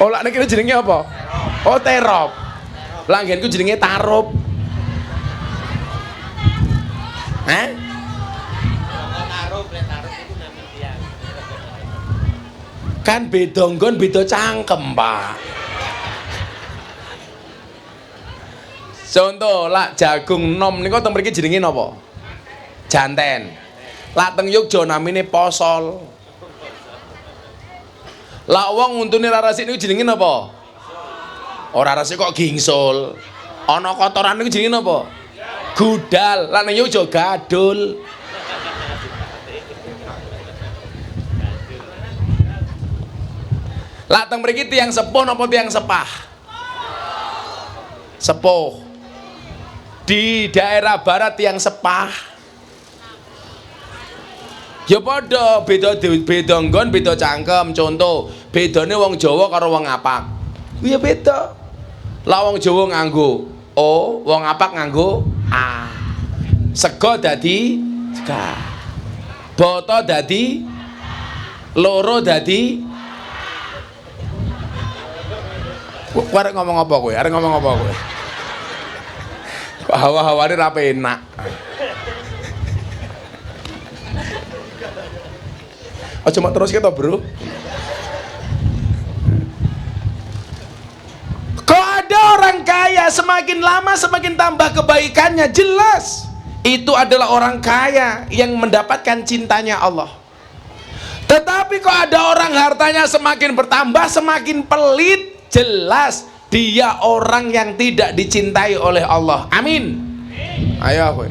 Oh lak niki jenenge apa? Oh terop. Langgenku jenenge tarup. Kan beda nggon beda cangkem, Pak. Contoh lak jagung nom niku teng mriki jenenge napa? Janten. Lak teng Yogya namine posol. Lak wong untune ra resik niku jenenge napa? Ora resik kok gingsul. Ana kotoran niku jenenge napa? Gudal. Lah ning yo aja gadul. Lah teng mriki tiyang sepuh napa tiyang sepah? Sepuh. Di daerah barat tiyang sepah. Ya padha beda nggon, beda cangkem. Contoh, bedane wong Jawa karo wong Apak. Ya beda. Lah wong Jawa nganggo O, wong Apak nganggo A. Sego dadi sega. Boto dadi loro dadi. Kowe arek ngomong apa kowe? Arek ngomong apa kowe? Hawa-hawane ra penak. Aja mak terus kita, Bro. Kalau ada orang kaya semakin lama semakin tambah kebaikannya, jelas itu adalah orang kaya yang mendapatkan cintanya Allah. Tetapi kalau ada orang hartanya semakin bertambah semakin pelit, jelas dia orang yang tidak dicintai oleh Allah. Amin. Ayo kowe.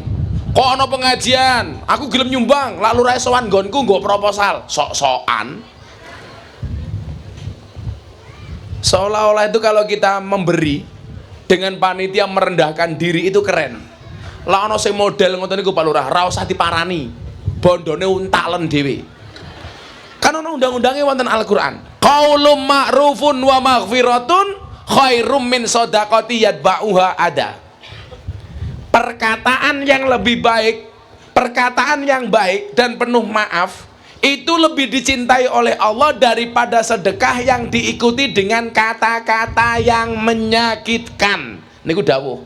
Kok ana pengajian, aku gelem nyumbang, lak lurahe sowan nggonku nggo proposal, sok-sokan. Seolah-olah itu kalau kita memberi dengan panitia merendahkan diri itu keren. Lah ana sing model ngoten niku Pak Lurah, ra usah diparani. Bondone untalen dhewe. Kan ana undang-undange wonten Al-Qur'an. Qaulum ma'rufun wa maghfiratun khairum min shadaqati yatba'uha ada. Perkataan yang lebih baik, perkataan yang baik dan penuh maaf itu lebih dicintai oleh Allah daripada sedekah yang diikuti dengan kata-kata yang menyakitkan. Niku dawuh.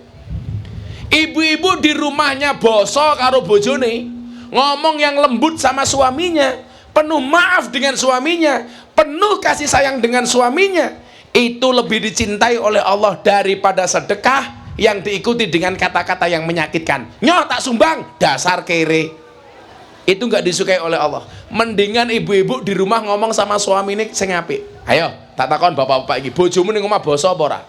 Ibu-ibu di rumahnya boso karo bojone, ngomong yang lembut sama suaminya, penuh maaf dengan suaminya, penuh kasih sayang dengan suaminya, itu lebih dicintai oleh Allah daripada sedekah yang diikuti dengan kata-kata yang menyakitkan. Nyoh tak sumbang, dasar kere. Itu nggak disukai oleh Allah. Mendingan ibu-ibu di rumah ngomong sama suami ini sing apik. Ayo, tak takon bapak-bapak iki, bojomu ning omah basa apa ora?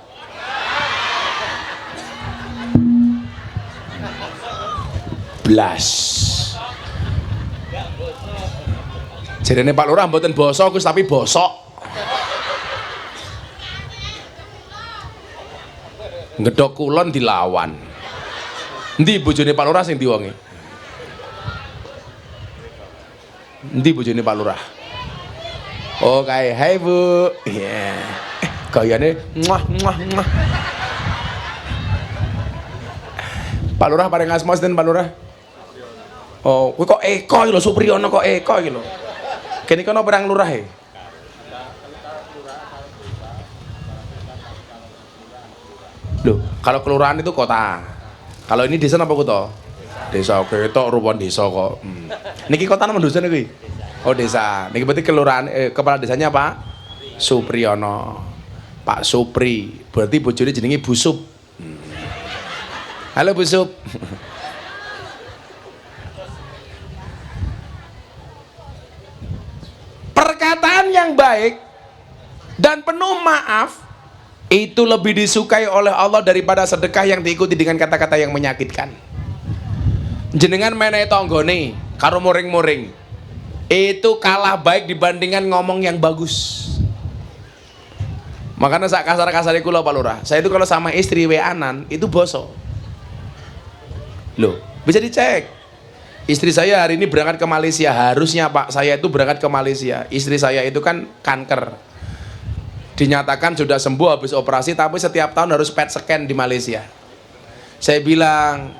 Blas. Jarene Pak Lurah mboten basa Gus tapi bosok. Ngedok kulon dilawan. Endi bojone Pak Lurah sing diwongi? Endi bojone Pak Lurah? Oh kae, hai Bu. Iya. Gayane muah muah muah. Pak Lurah paring asma sinten Pak Lurah? Oh, kowe kok Eko iki lho Supriyono kok Eko iki lho. Kene kono perang lurah e. Loh, kalau kelurahan itu kota. Kalau ini desa apa kota? Desa. Oke, tok rupan desa kok. Niki kota nama dusun iki. Oh, desa. Niki berarti kelurahan kepala desanya Pak Supriyono. Pak Supri. Berarti bojone jenenge Bu Sup. Halo Bu Sup. Perkataan yang baik dan penuh maaf itu lebih disukai oleh Allah daripada sedekah yang diikuti dengan kata-kata yang menyakitkan. Jenengan menehi tanggane karo muring-muring itu kalah baik dibandingkan ngomong yang bagus. Makanya sak kasar-kasare kula Pak Lurah, saya itu kalau sama istri weanan itu boso. Loh, bisa dicek. Istri saya hari ini berangkat ke Malaysia. Harusnya Pak saya itu berangkat ke Malaysia. Istri saya itu kan kanker. Dinyatakan sudah sembuh habis operasi, tapi setiap tahun harus PET scan di Malaysia. Saya bilang,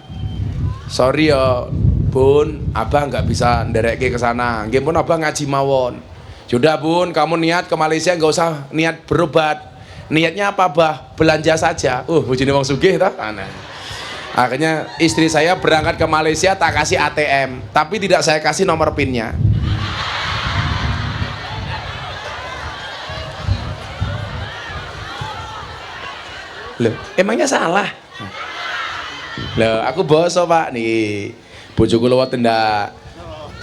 sorry ya Bun, Abah nggak bisa ndereke ke sana. Nggih pun Abah ngaji mawon. Sudah Bun, kamu niat ke Malaysia nggak usah niat berobat. Niatnya apa Bah? Belanja saja. Bojone wong sugih ta? Aneh. Akhirnya istri saya berangkat ke Malaysia tak kasih ATM, tapi tidak saya kasih nomor PIN-nya. Loh, emangnya salah? Loh, aku boso Pak nih. Bojoku lewat tenda.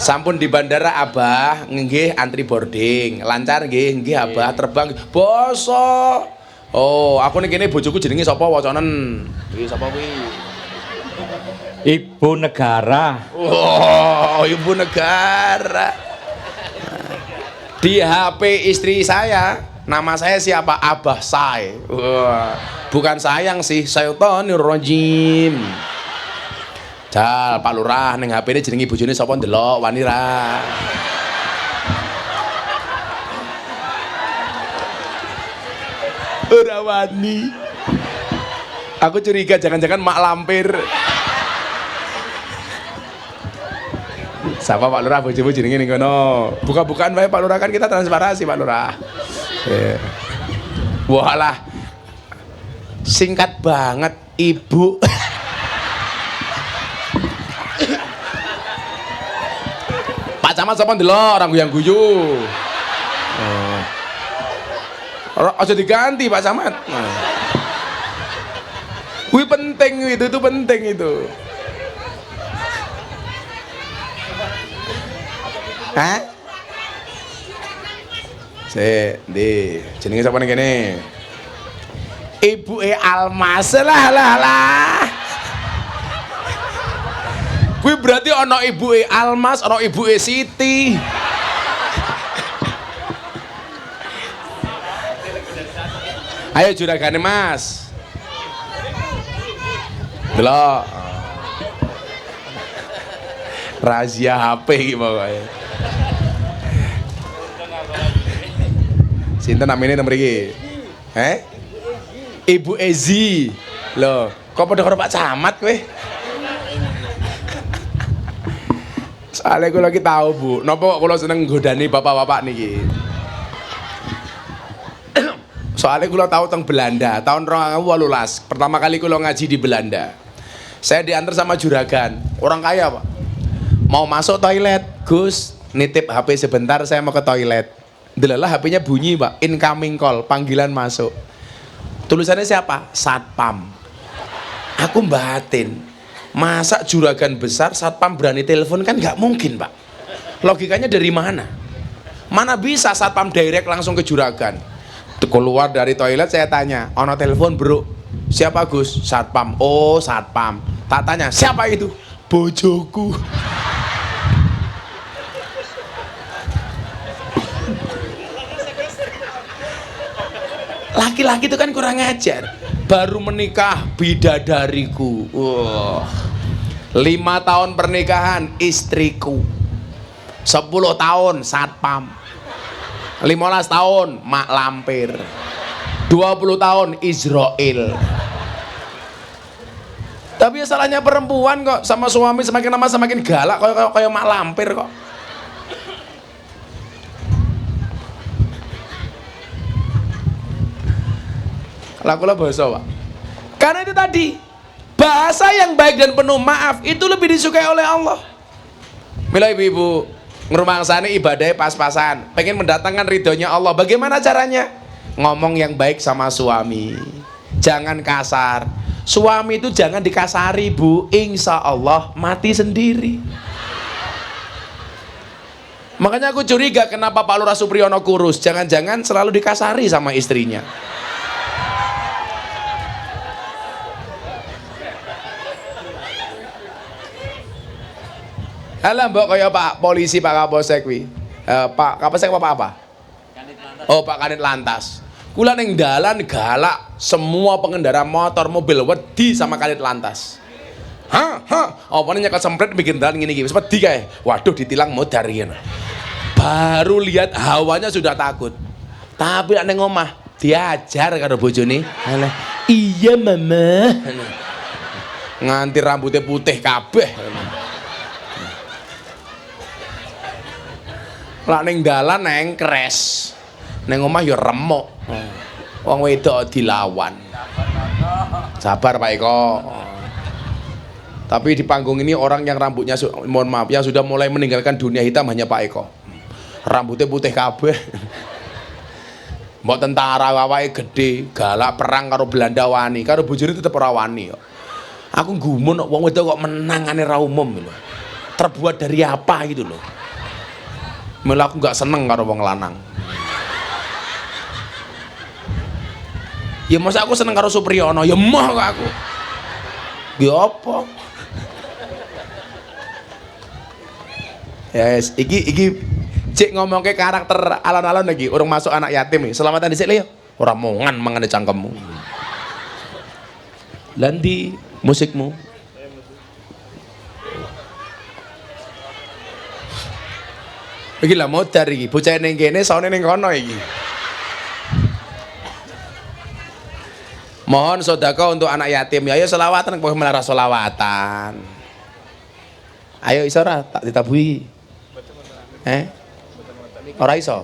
Sampun di bandara Abah nggih antri boarding. Lancar nggih Abah terbang. Boso. Oh, aku ning kene bojoku jenenge sapa wacanen? Iki sapa kuwi? Ibu negara. Oh, ibu negara. Di HP istri saya, nama saya siapa? Abah Say. Wah, bukan sayang sih, Syaitonir Rajim. Jal, Pak Lurah, ning HP ini jenenge bojone sapa ndelok wani ra. Ora wani. Aku curiga jangan-jangan mak lampir. Sapa Pak Lurah bojomu jenenge ning kono. Buka-bukaan wae Pak Lurah, kan kita transparansi Pak Lurah. Walah. Singkat banget, Ibu. Pak Camat sapa ndelok orang guyang-guyu. Aja diganti Pak Camat. Wih penting itu penting itu. Hah? Di jenenge sapa ning kene? Ibuke Almas lah. Kuwi berarti ana ibuke Almas, ana ibuke Siti. Ayo juragane Mas. Delok. Rahasia HP iki pokoke. Sinten namine nomor iki? Ibu Ezi. Loh, kok padha karo Pak Camat kowe? Soale kula lagi tahu, Bu. Napa kok kula seneng nggodani bapak-bapak niki? Soalnya kula tahu teng Belanda tahun 2018. Pertama kali kula ngaji di Belanda. Saya diantar sama juragan, orang kaya, Pak. Mau masuk toilet, Gus, nitip HP sebentar, saya mau ke toilet. Delalah HP-nya bunyi, Pak, incoming call, panggilan masuk. Tulisannya siapa? Satpam. Aku batin, masa juragan besar satpam berani telepon, kan nggak mungkin, Pak. Logikanya dari mana? Mana bisa satpam direct langsung ke juragan? Keluar dari toilet saya tanya, ono telepon bro, siapa Gus? Satpam. Oh satpam. Tak tanya, siapa itu? Bojoku. Laki-laki itu kan kurang ajar. Baru menikah bidadariku. 5 tahun pernikahan istriku. 10 tahun satpam. 15 tahun mak lampir. 20 tahun Israel. Tapi ya salahnya perempuan kok, sama suami semakin lama semakin galak kayak mak lampir kok. Lakulah bahasa, Pak. Karena itu tadi, bahasa yang baik dan penuh maaf itu lebih disukai oleh Allah. Mila ibu-ibu, ngerumangsani ibadahnya pas-pasan, pengen mendatangkan ridhonya Allah. Bagaimana caranya? Ngomong yang baik sama suami, jangan kasar. Suami itu jangan dikasari, Bu. Insya Allah mati sendiri. Makanya aku curiga kenapa Pak Lurah Supriyono kurus. Jangan-jangan selalu dikasari sama istrinya. Alah mbok kaya Pak polisi, Pak Kapolsek kuwi. Pak Kapolsek apa? Oh, Pak Kanit Lantas. Kula ning dalan galak, semua pengendara motor, mobil wedi sama Kanit Lantas. Opane nyekel semprit bikin dalan ngene iki. Wis wedi kae. Waduh ditilang modar ngene. Baru lihat hawanya sudah takut. Tapi nek omah diajar karo bojone. Alah, iya mama. Nganti rambutnya putih kabeh. Lah ning dalan nengkres. Ning omah ya remuk. Wong wedok dilawan. Sabar Pak Eko. Tapi di panggung ini orang yang rambutnya mohon maaf yang sudah mulai meninggalkan dunia hitam hanya Pak Eko. Rambutnya putih kabeh. Mbok tentara awake gede, galak perang karo Belanda wani, karo bojone tetep ora wani kok. Aku gumun wong wedok kok menangane ra umum lho. Terbuat dari apa gitu loh. Malah aku nggak seneng karo wong lanang. Ya masa aku seneng karo Supriyono, ya moh kok aku. Ya apa? Yes, iki cek ngomongke karakter alon-alon lagi, urung masuk anak yatim iki. Selamatan dhisik le yo. Ora mongan mangane cangkemmu. Landi musikmu. Iki lah modar iki, bocah ning kene saune ning kono iki. Mohon sedekah untuk anak yatim. Ya ayo selawatan kok melara selawatan. Ayo iso ora tak ditabuhi. Ora iso.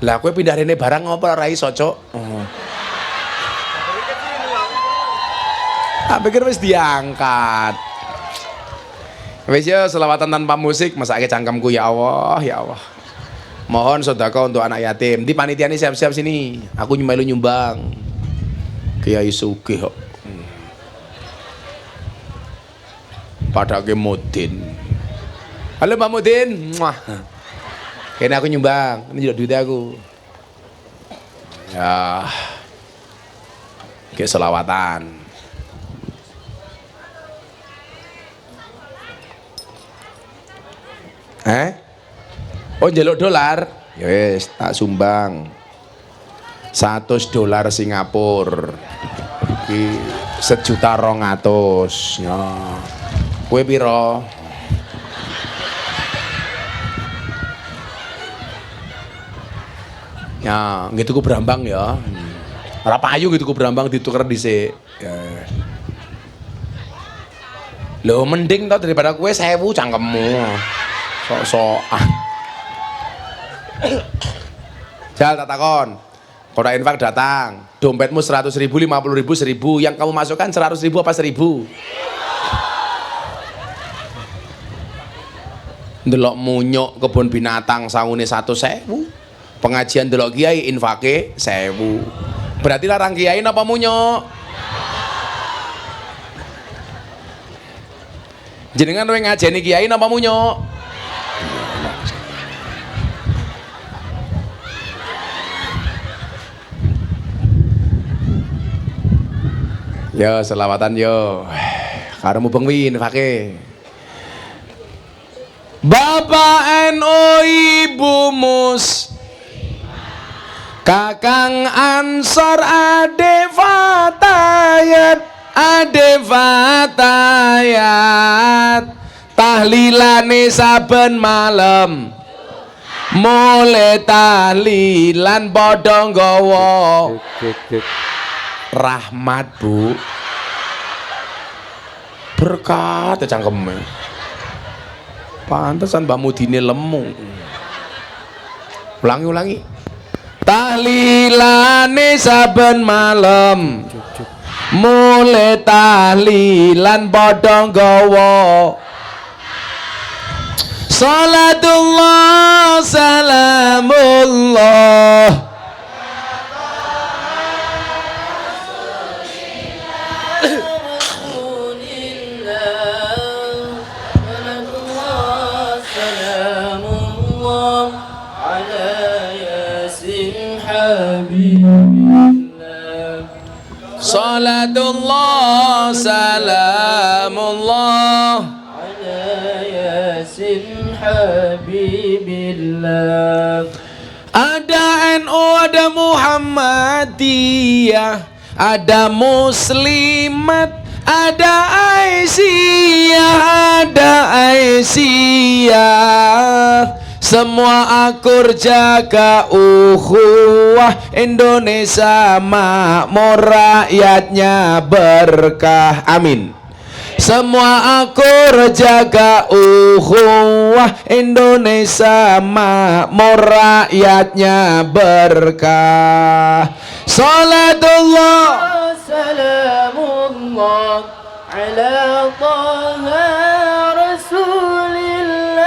Lah kowe pindah rene barang ngopo ora iso, Cuk? Oh. Tak pikir wis diangkat. Wis yo selawatan tanpa musik, masake cangkemku ya Allah, ya Allah. Mohon sedekah untuk anak yatim. Di panitia ini siap-siap sini. Aku melu nyumbang. Kiai sugih kok. Padake Mudin. Halo Pak Mudin. Muah. Kene aku nyumbang, ini juga duit aku. Ya. Kayak selawatan. Oh njaluk dolar. Ya wis, tak sumbang. $100 Singapura. Iki 1.200.000. Ya. Kowe piro? Ya, gitu ku berambang ya. Ora payu gitu ku berambang dituker dhisik. Ya. Lho mending tau daripada kowe 1000 cangkemmu. Sok-sokan. Jal tak takon. Kodak infak datang. Dompetmu 100.000, 50.000, 1.000. Yang kamu masukkan 100.000 apa 1.000? Ndelok munyuk kebun binatang sangune 100.000. Pengajian delok kiai infake 1000. Berarti larang kiai napa munyuk? Jenengan kowe ngajeni kiai napa munyuk? Yo selawatan yo. Karo mubeng wi infake. Bapak NU Ibu Mus Kakang Ansor Ade Fatayat tahlilane saben malam mulai tahlilan padha nggawa rahmat Bu berkat cangkeme pantesan Mbak Mudine lemu. Ulangi tahlilane saben malam mulai tahlilan padha nggawa salatullah salamullah salatullah salamullah ala yasin habibillah. Ada NU, ada Muhammadiyah, ada Muslimat, ada Aisyah. Semua akur jaga ukhuwah Indonesia makmur rakyatnya berkah. Amin. Semua akur jaga ukhuwah Indonesia makmur rakyatnya berkah. Salatullah salamullah ala taha rasulillah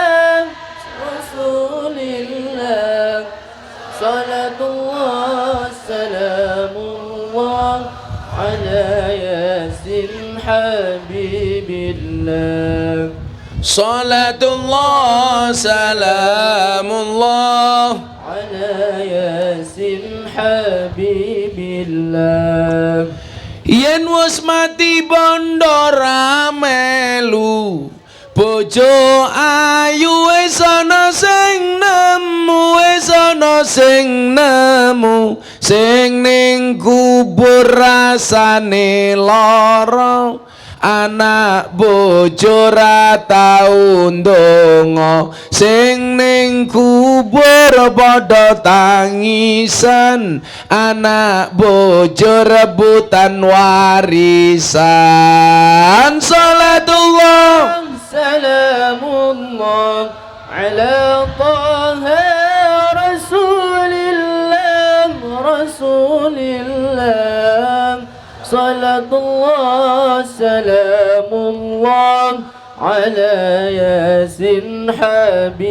rasulillah salatullah salamullah ala yasin habibillah salatullah salamullah ala yasin habibillah. billah. Yen wis mati bondo ra melu, bojo ayu wis ana sing nemu, wis ana sing nemu, sing ning kubur rasane lara. Anak bojo ra tau ndonga, sing ning kubur padha tangisan. Anak bojo rebutan warisan. Salatullah salamullah ala taha rasulillah, rasulillah. Salatullah salamullah ala yasin habibillah.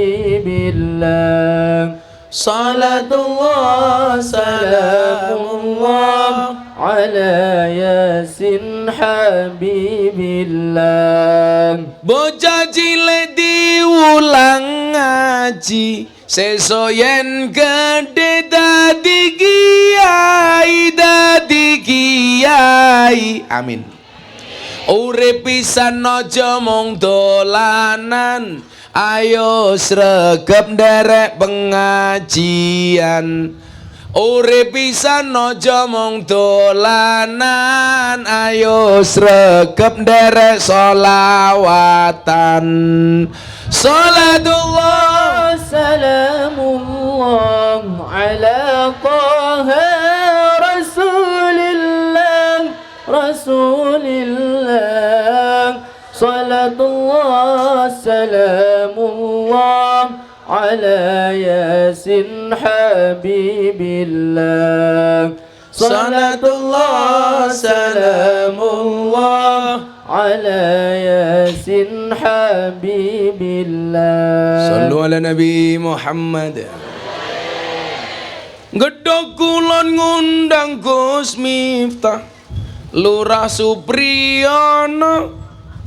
Salatullah salamullah ala yasin habibillah. bocah cilik diulang ngaji, sesuk yen gedhe dadi kiai, dadi kiai. Amin. Urip pisan aja mung dolanan, ayo sregep nderek pengajian. Urip pisan aja mung dolanan, ayo sregep nderek sholawatan. Salatullah salamullah ala taha rasulillah, rasulillah. Salatullah salamullah ala yasin habibillah. Salatullah salamullah ala yasin habibillah. Sallu ala Nabi Muhammad. Gedhog kulon ngundang Gus Miftah, Lurah Supriyono,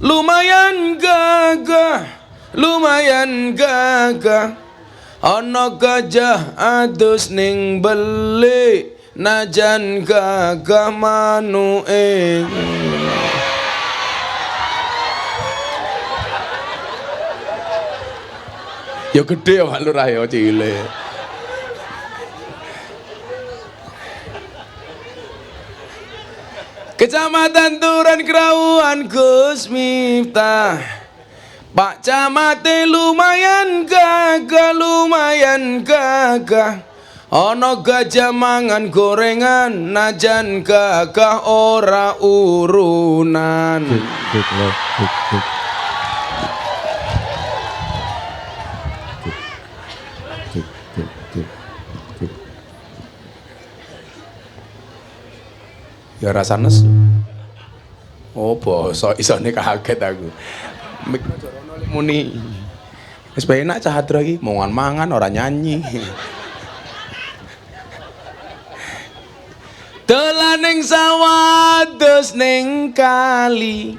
lumayan gagah, lumayan gagah. Ana gajah adus ning beli, najan gagah manuke. Ya gede ya Pak Lurah ya cilik. Kecamatan Turan Krawuan Gus Miftah, Pak Camate lumayan gagah, lumayan gagah. Ana gajah mangan gorengan, najan gagah ora urunan. Ya rasa nesu. Oh basa isone kaget aku. Mik jorono lek muni. Wis penak cah hadra iki mangan ora nyanyi. Dolan ning sawah dus ning kali,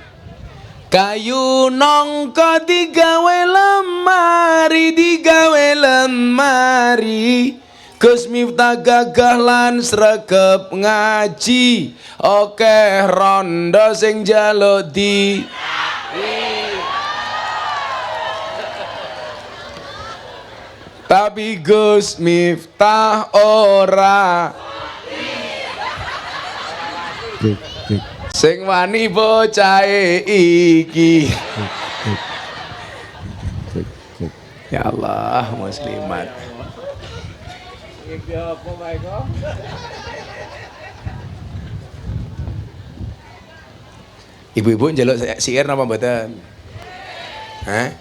kayu nongko digawe lemari, digawe lemari. Gus Miftah gagah lan sregep ngaji, okeh rondo sing njaluk di. Tapi Gus Miftah ora sing wani bocahe iki. Ya Allah, muslimat. Ibu-ibu njaluk syair napa mboten? Hah?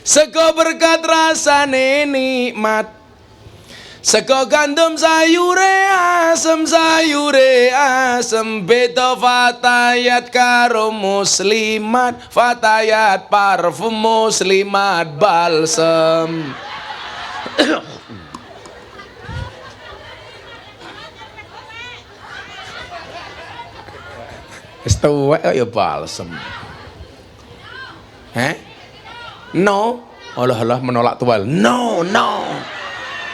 Sego berkat rasane nikmat, sego gandum sayure asem, beda fatayat karo muslimat, fatayat parfum muslimat balsem. Wis tuwek ya balsem. No. Allah menolak tual. No.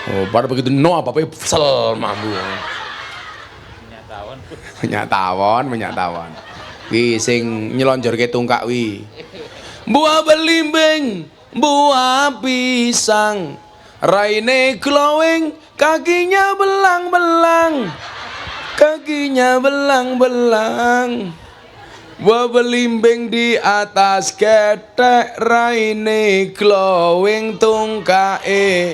Oh, pada begitu no apa-apa sel mambu. Menyatawan. Wi sing nyelonjorke tungkak wi. Buah belimbing, buah pisang, raine glowing, kakinya belang-belang. Kakinya belang-belang. Buah belimbing di atas ketek, raine glowing tungkae.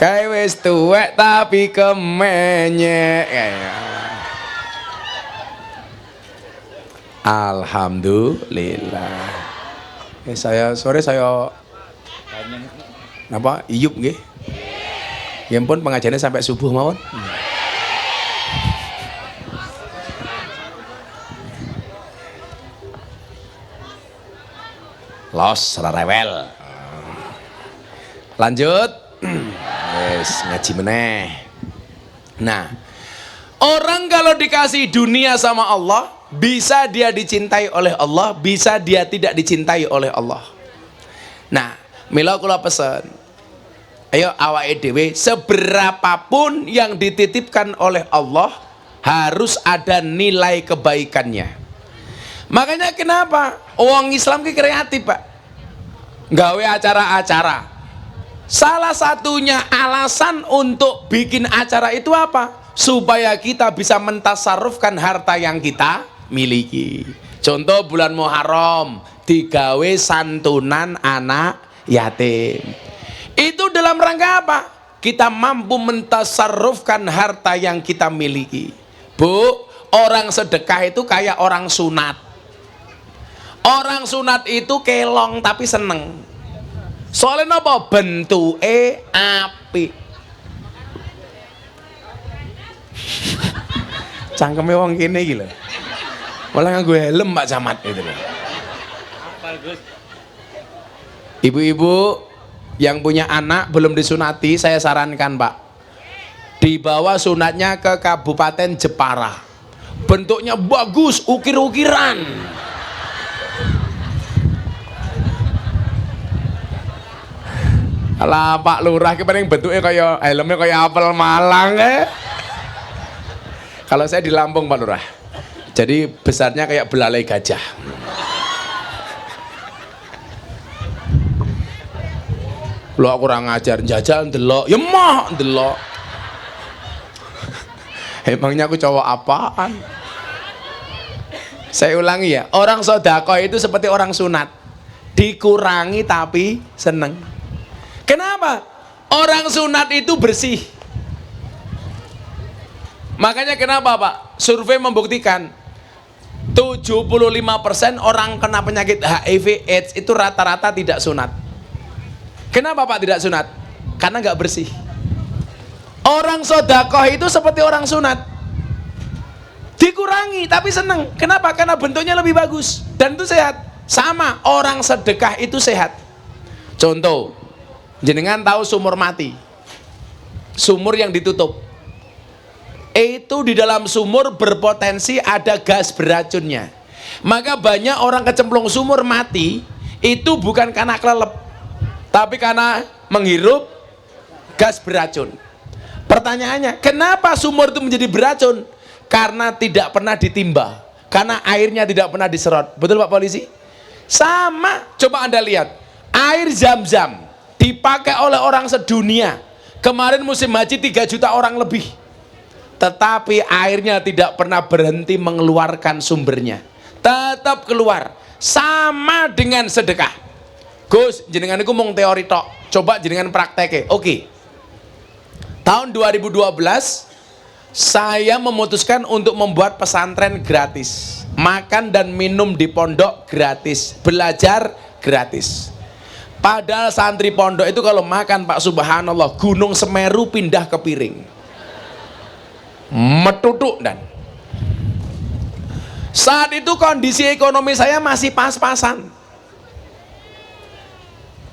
Kae wis tuwek tapi kemenyek. Alhamdulillah. Saya apa? Iyup nggih. Ya ampun pengajiannya sampai subuh mawon. Los rewel. Lanjut. Yes, ngaji meneh. Nah, orang kalau dikasih dunia sama Allah, bisa dia dicintai oleh Allah, bisa dia tidak dicintai oleh Allah. Nah, mila kula pesen, ayo awake dhewe seberapapun yang dititipkan oleh Allah harus ada nilai kebaikannya. Makanya kenapa orang Islam ki kreatif, Pak, gawe acara-acara. Salah satunya alasan untuk bikin acara itu apa? Supaya kita bisa mentasarrufkan harta yang kita miliki. Contoh bulan Muharram digawe santunan anak yatim. Itu dalam rangka apa? Kita mampu mentasarrufkan harta yang kita miliki. Bu, orang sedekah itu kayak orang sunat. Orang sunat itu kelong tapi seneng. Soalnya apa? Bentuke apik. Cangkeme wong kene iki lho. Malah nganggo helm Pak Camat itu lho. Ibu-ibu yang punya anak belum disunati, saya sarankan Pak, dibawa sunatnya ke Kabupaten Jepara. Bentuknya bagus, ukir-ukiran. Alah Pak Lurah ki paling bentuknya kayak helmnya kayak apel Malang Kalau saya di Lampung Pak Lurah. Jadi besarnya kayak belalai gajah. Lu kurang ajar jajal ndelok, ya mah ndelok. Emangnya aku cowok apaan? Saya ulangi ya, orang sodako itu seperti orang sunat, dikurangi tapi seneng. Kenapa? Orang sunat itu bersih. Makanya kenapa Pak? Survei membuktikan 75% orang kena penyakit HIV AIDS itu rata-rata tidak sunat. Kenapa Pak tidak sunat? Karena nggak bersih. Orang sodakoh itu seperti orang sunat, dikurangi tapi seneng. Kenapa? Karena bentuknya lebih bagus dan itu sehat. Sama orang sedekah itu sehat. Contoh, jenengan tahu sumur mati, sumur yang ditutup. Itu di dalam sumur berpotensi ada gas beracunnya. Maka banyak orang kecemplung sumur mati itu bukan karena kelelep, tapi karena menghirup gas beracun. Pertanyaannya, kenapa sumur itu menjadi beracun? Karena tidak pernah ditimba, karena airnya tidak pernah diserot. Betul Pak Polisi? Sama, coba Anda lihat, air Zam-Zam dipakai oleh orang sedunia. Kemarin musim haji 3 juta orang lebih, tetapi airnya tidak pernah berhenti mengeluarkan sumbernya, tetap keluar. Sama dengan sedekah. Gus, jenengan iku mung teori tok, coba jenengan prakteke. Oke. Tahun 2012 saya memutuskan untuk membuat pesantren gratis, makan dan minum di pondok gratis, belajar gratis. Padahal santri pondok itu kalau makan Pak subhanallah, Gunung Semeru pindah ke piring, metutuk. Dan saat itu kondisi ekonomi saya masih pas-pasan,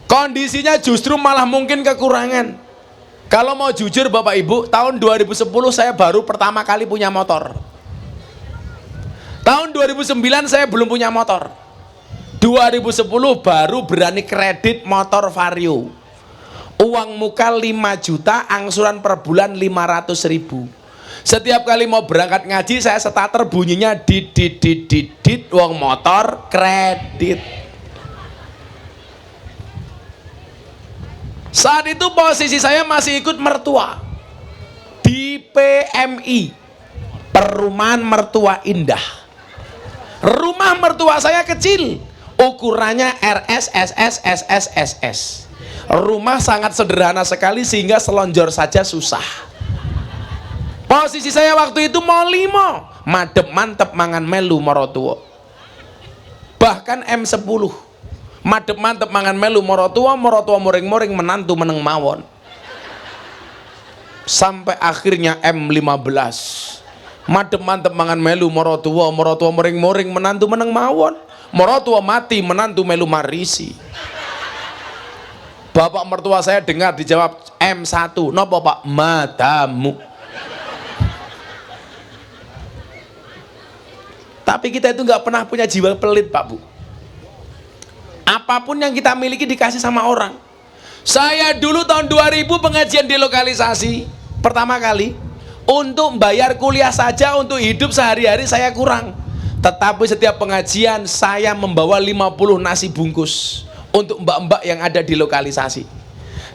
kondisinya justru malah mungkin kekurangan. Kalau mau jujur Bapak Ibu, tahun 2010 saya baru pertama kali punya motor. Tahun 2009 saya belum punya motor. 2010 baru berani kredit motor Vario, uang muka 5 juta, angsuran per bulan 500.000. Setiap kali mau berangkat ngaji saya starter bunyinya dit uang motor kredit. Saat itu posisi saya masih ikut mertua di PMI, Perumahan Mertua Indah. Rumah mertua saya kecil, ukurannya RSSSSSSS. Rumah sangat sederhana sekali sehingga selonjor saja susah. Posisi saya waktu itu mau limo, madep mantep mangan melu morotuo. Bahkan M10, madep mantep mangan melu morotuo, morotuo moring-moring menantu meneng mawon. Sampai akhirnya M15, madep mantep mangan melu morotuo, morotuo moring-moring menantu meneng mawon. Morotuo mati, menantu melu marisi. Bapak mertua saya dengar dijawab M1, nopo pak? Madamu. Tapi kita itu nggak pernah punya jiwa pelit Pak Bu. Apapun yang kita miliki dikasih sama orang. Saya dulu tahun 2000 pengajian di lokalisasi pertama kali, untuk bayar kuliah saja, untuk hidup sehari-hari saya kurang. Tetapi setiap pengajian saya membawa 50 nasi bungkus untuk mbak-mbak yang ada di lokalisasi.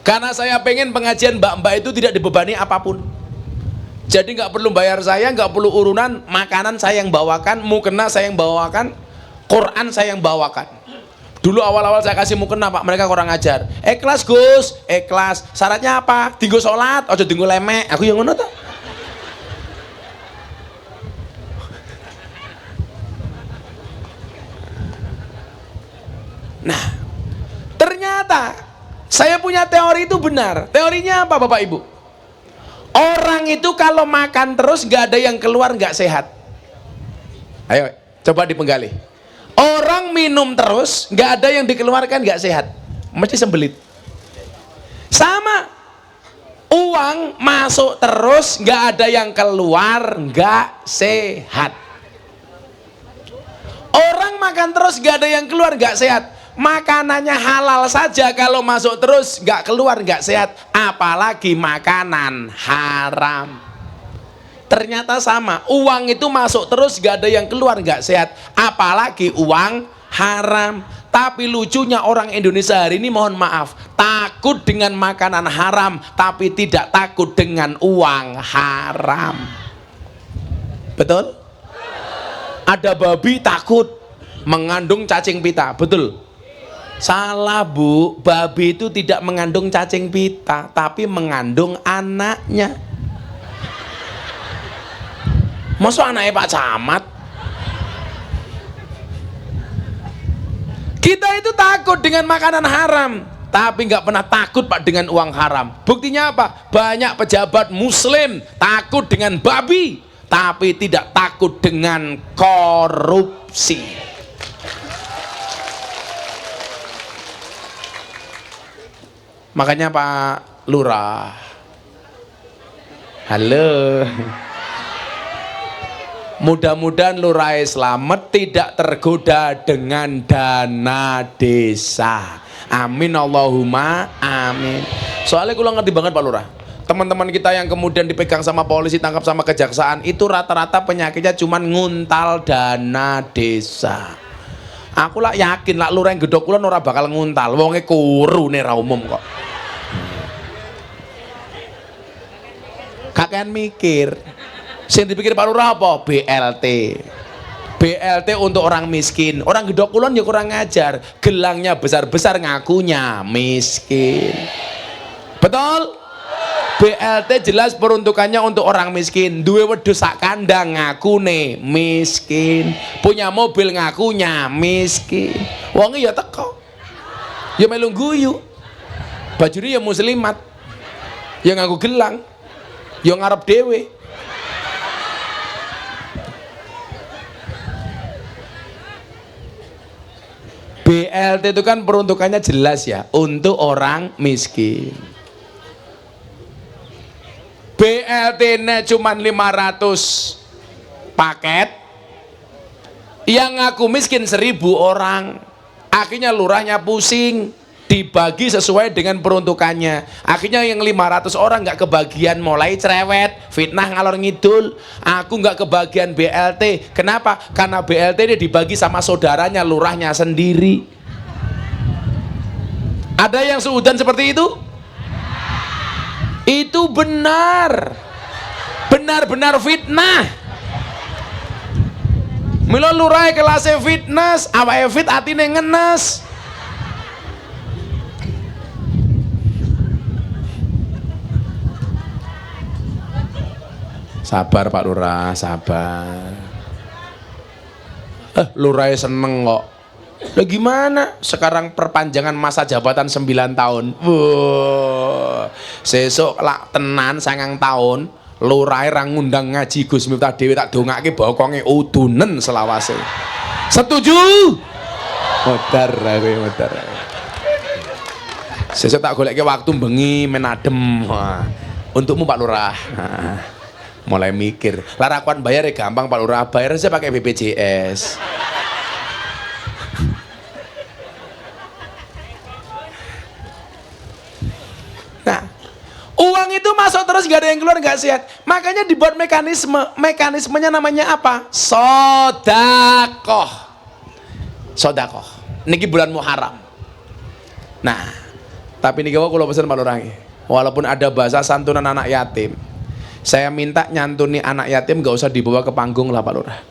Karena saya pengen pengajian mbak-mbak itu tidak dibebani apapun. Jadi nggak perlu bayar saya, nggak perlu urunan, makanan saya yang bawakan, mukena saya yang bawakan, Quran saya yang bawakan. Dulu awal-awal saya kasih mukena Pak, mereka kurang ajar. Ikhlas Gus, ikhlas. Syaratnya apa? Tinggu sholat, ojo tinggu lemek. Aku yang ngono tuh. Nah, ternyata saya punya teori itu benar. Teorinya apa Bapak Ibu? Orang itu kalau makan terus nggak ada yang keluar nggak sehat. Ayo coba dipenggali. Orang minum terus nggak ada yang dikeluarkan nggak sehat, mesti sembelit. Sama, uang masuk terus nggak ada yang keluar nggak sehat. Orang makan terus nggak ada yang keluar nggak sehat. Makanannya halal saja kalau masuk terus nggak keluar nggak sehat, apalagi makanan haram. Ternyata sama, uang itu masuk terus nggak ada yang keluar nggak sehat, apalagi uang haram. Tapi lucunya orang Indonesia hari ini, mohon maaf, takut dengan makanan haram tapi tidak takut dengan uang haram. Betul? Ada babi takut mengandung cacing pita, betul? Salah Bu, babi itu tidak mengandung cacing pita, tapi mengandung anaknya. Masuk anaknya Pak Camat. Kita itu takut dengan makanan haram, tapi nggak pernah takut Pak dengan uang haram. Buktinya apa? Banyak pejabat muslim takut dengan babi, tapi tidak takut dengan korupsi. Makanya Pak Lurah, halo, mudah-mudahan Lurah selamat, tidak tergoda dengan dana desa. Amin Allahumma amin. Soalnya kalau ngerti banget Pak Lurah, teman-teman kita yang kemudian dipegang sama polisi, tangkap sama kejaksaan, itu rata-rata penyakitnya cuman nguntal dana desa. Aku lah yakin lah Lurah yang gedok kulon ora bakal nguntal, wonge kuru nih ra umum kok. Kakek mikir, sing dipikir Pak Lurah apa? BLT. BLT untuk orang miskin. Orang gedok kulon ya kurang ngajar, gelangnya besar-besar ngakunya miskin. Betul? BLT jelas peruntukannya untuk orang miskin. Duwe wedhus sak kandang ngakune miskin. Punya mobil ngakunya miskin. Wonge ya teko. Ya melu guyu. Bajune ya muslimat. Ya nganggo gelang. Ya ngarep dhewe. BLT itu kan peruntukannya jelas ya, untuk orang miskin. BLT-nya cuma 500 paket, yang ngaku miskin 1000 orang. Akhirnya lurahnya pusing, dibagi sesuai dengan peruntukannya. Akhirnya yang 500 orang nggak kebagian, mulai cerewet, fitnah ngalor ngidul. Aku nggak kebagian BLT. Kenapa? Karena BLT ini dibagi sama saudaranya, lurahnya sendiri. Ada yang seudan seperti itu? Itu benar, benar-benar fitnah. Mila lurah kelasnya fitness, awake fit atine ngenes. Sabar Pak Lurah, sabar. Lurah seneng kok. Lah gimana? Sekarang perpanjangan masa jabatan 9 tahun. Wah, sesuk lak tenan 9 tahun. Lurah ra ngundang ngaji Gus Miftah dhewe tak dongake bokonge udunen selawase. Setuju? Modar kowe modar. Sesuk tak goleke waktu bengi menadem. Untukmu Pak Lurah. Mulai mikir, larakuan bayar gampang Pak Lurah, bayar aja pakai BPJS. Nah, uang itu masuk terus gak ada yang keluar, gak sehat. Makanya dibuat mekanismenya namanya apa? Sodakoh. Sodakoh. Niki bulan Muharram. Nah, tapi niki kalau pesan Pak Lurah, walaupun ada bahasa santunan anak yatim, saya minta nyantuni anak yatim gak usah dibawa ke panggung lah Pak Lurah.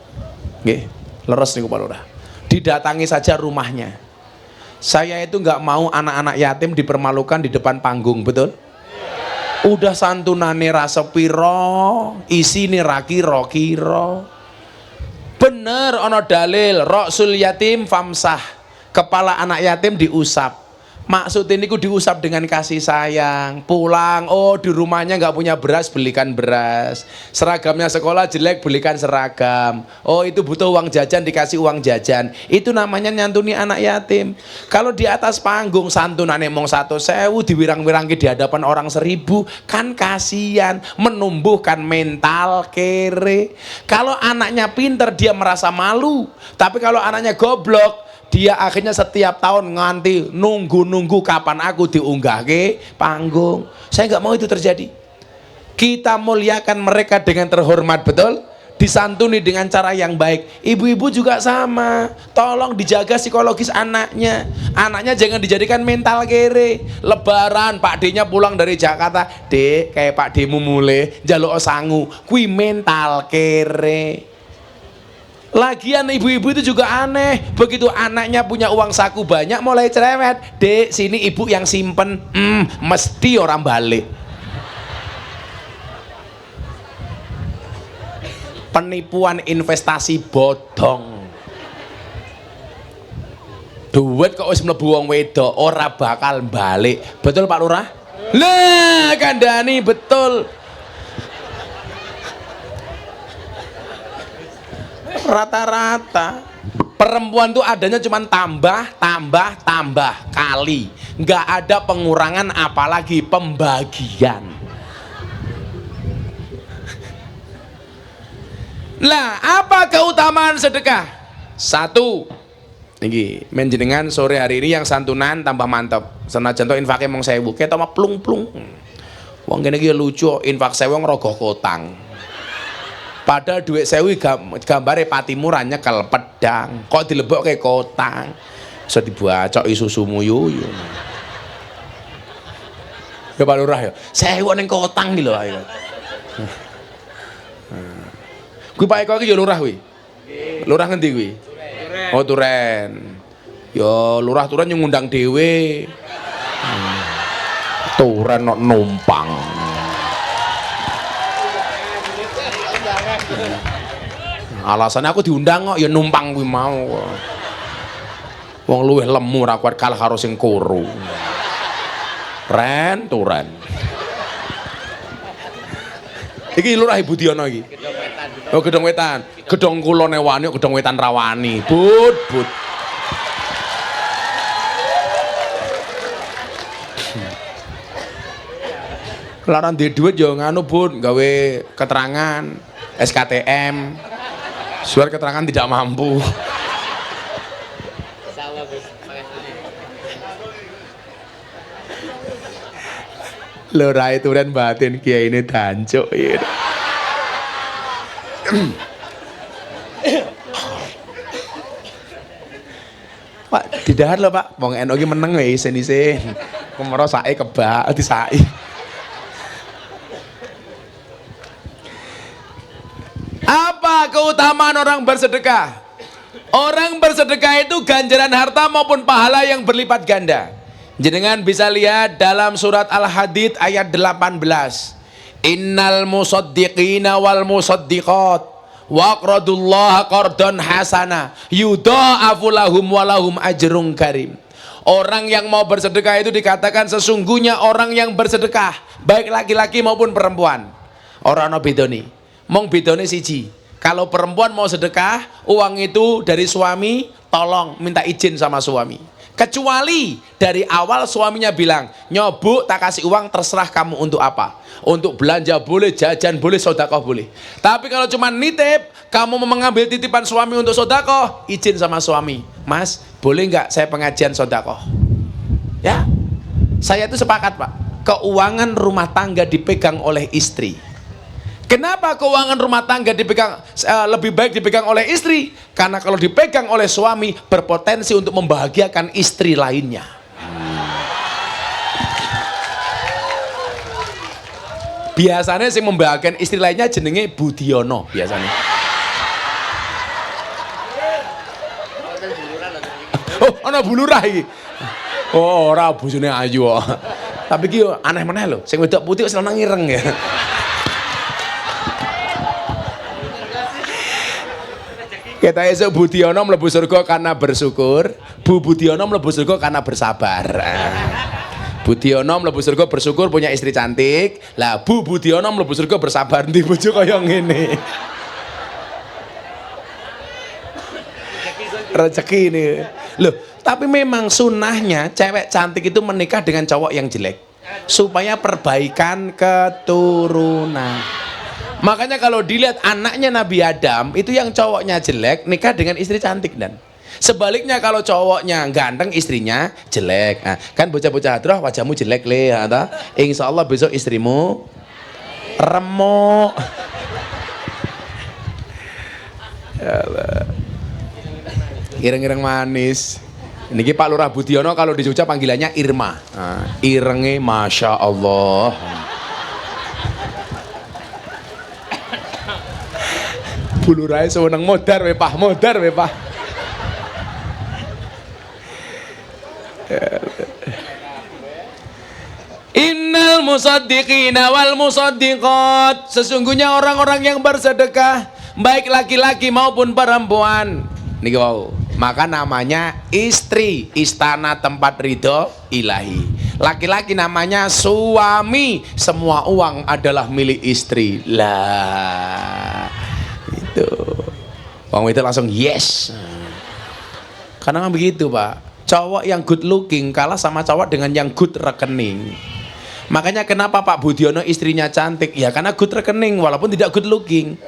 Nggih, leres nih Pak Lurah. Didatangi saja rumahnya. Saya itu nggak mau anak-anak yatim dipermalukan di depan panggung, betul? Udah santunane rasa piro, isi nih kiro. Bener ono dalil, roksul yatim famsah, kepala anak yatim diusap. Maksud ini ku diusap dengan kasih sayang. Pulang, oh di rumahnya nggak punya beras, belikan beras. Seragamnya sekolah jelek, belikan seragam. Oh itu butuh uang jajan, dikasih uang jajan. Itu namanya nyantuni anak yatim. Kalau di atas panggung santunane mong 1.000 diwirang-wirangi di hadapan orang 1.000, kan kasihan, menumbuhkan mental kere. Kalau anaknya pinter dia merasa malu, tapi kalau anaknya goblok, dia akhirnya setiap tahun nganti nunggu kapan aku diunggah ke panggung. Saya nggak mau itu terjadi. Kita muliakan mereka dengan terhormat, betul? Disantuni dengan cara yang baik. Ibu-ibu juga sama. Tolong dijaga psikologis anaknya. Anaknya jangan dijadikan mental kere. Lebaran Pak D-nya pulang dari Jakarta, Dek kayak Pak D-mu mulai njaluk sangu, kui mental kere. Lagian ibu-ibu itu juga aneh. Begitu anaknya punya uang saku banyak mulai cerewet. Dek sini ibu yang simpen. Mesti orang balik. Penipuan investasi bodong. Duit kok wis mlebu wong wedok ora bakal balik. Betul Pak Lurah? Lah kandhani betul. Rata-rata perempuan tuh adanya cuma tambah kali, nggak ada pengurangan apalagi pembagian. Lah apa keutamaan sedekah? 1, ini menjenengan sore hari ini yang santunan tambah mantap. Senajan to infake mong 1.000 ketok mah plung-plung. Wong kene iki lucu, infak 1.000 ngerogoh kotang. Padahal duit 1.000 gambare patimu ra nyekel pedang, kok dilebokke kotang. Iso dibacoki susumu yuyu. Ya Pak Lurah ya. 1.000 ning kotang iki lho ayo. Kuwi Pak Eko iki ya lurah kuwi. Lurah ngendi kuwi? Oh Turen. Ya lurah Turen yang ngundang dhewe. Turen kok numpang. Alasannya aku diundang kok ya numpang kuwi mau. Wong luwih lemu ra kuat kalah karo sing kuru. Ren Turen. Iki lurah Ibu Diono iki. Oh Gedong Wetan. Gedong kulone wani, Gedong Wetan rawani. But. Larang di duit yo nganu Bun, gawe keterangan SKTM. Surat keterangan tidak mampu. Lho rai turen batin kiai ini dancuk ya. Pak, didahar lho Pak, wong NU ki meneng wae isin-isin. Kemero sae kebak disai. Apa keutamaan orang bersedekah? Orang bersedekah itu ganjaran harta maupun pahala yang berlipat ganda. Jenengan bisa lihat dalam surat Al-Hadid ayat 18. Innal musaddiqina wal musaddiqat waqradullaha qardan hasana yudha'afu lahum walahum ajrun karim. Orang yang mau bersedekah itu dikatakan sesungguhnya orang yang bersedekah, baik laki-laki maupun perempuan. Ora ana bedane. Mong bedane siji. Kalau perempuan mau sedekah, uang itu dari suami, tolong minta izin sama suami. Kecuali dari awal suaminya bilang, nyobuk tak kasih uang terserah kamu untuk apa. Untuk belanja boleh, jajan boleh, sodakoh boleh. Tapi kalau cuma nitip, kamu mau mengambil titipan suami untuk sodakoh, izin sama suami. Mas, boleh nggak saya pengajian sodakoh? Ya, saya itu sepakat Pak. Keuangan rumah tangga dipegang oleh istri. Kenapa keuangan rumah tangga dipegang lebih baik dipegang oleh istri? Karena kalau dipegang oleh suami berpotensi untuk membahagiakan istri lainnya. Biasanya sing membahagiakan istri lainnya jenenge Budiono biasanya. Oh, ana bulurah iki. Oh, ora bojone ayu kok. Tapi ki aneh meneh lho, sing wedok putih kok seneng ireng ya. Kita esok Budiono mlebu surga karena bersyukur, Bu Budiono mlebu surga karena bersabar. Budiono mlebu surga bersyukur punya istri cantik. Lah Bu Budiono mlebu surga bersabar ndi bojo kaya ngene. Rezeki ini. Loh, tapi memang sunnahnya cewek cantik itu menikah dengan cowok yang jelek supaya perbaikan keturunan. Makanya kalau dilihat anaknya Nabi Adam itu yang cowoknya jelek nikah dengan istri cantik dan sebaliknya kalau cowoknya ganteng istrinya jelek. Nah, kan bocah-bocah hadroh wajahmu jelek le, insya Allah besok istrimu remuk. Ireng-ireng manis. Niki Pak Lurah Budiono kalau di Jogja panggilannya Irma. Nah, irenge Masya Allah. Bulurai sewenang modar we Pak, modar we Pak. Innal musaddiqina wal musaddiqat, sesungguhnya orang-orang yang bersedekah baik laki-laki maupun perempuan. Niki wau, maka namanya istri, istana tempat ridho ilahi. Laki-laki namanya suami, semua uang adalah milik istri. Lah itu wong itu langsung yes. Karena begitu Pak, cowok yang good looking kalah sama cowok dengan yang good rekening. Makanya kenapa Pak Budiono istrinya cantik? Ya karena good rekening walaupun tidak good looking.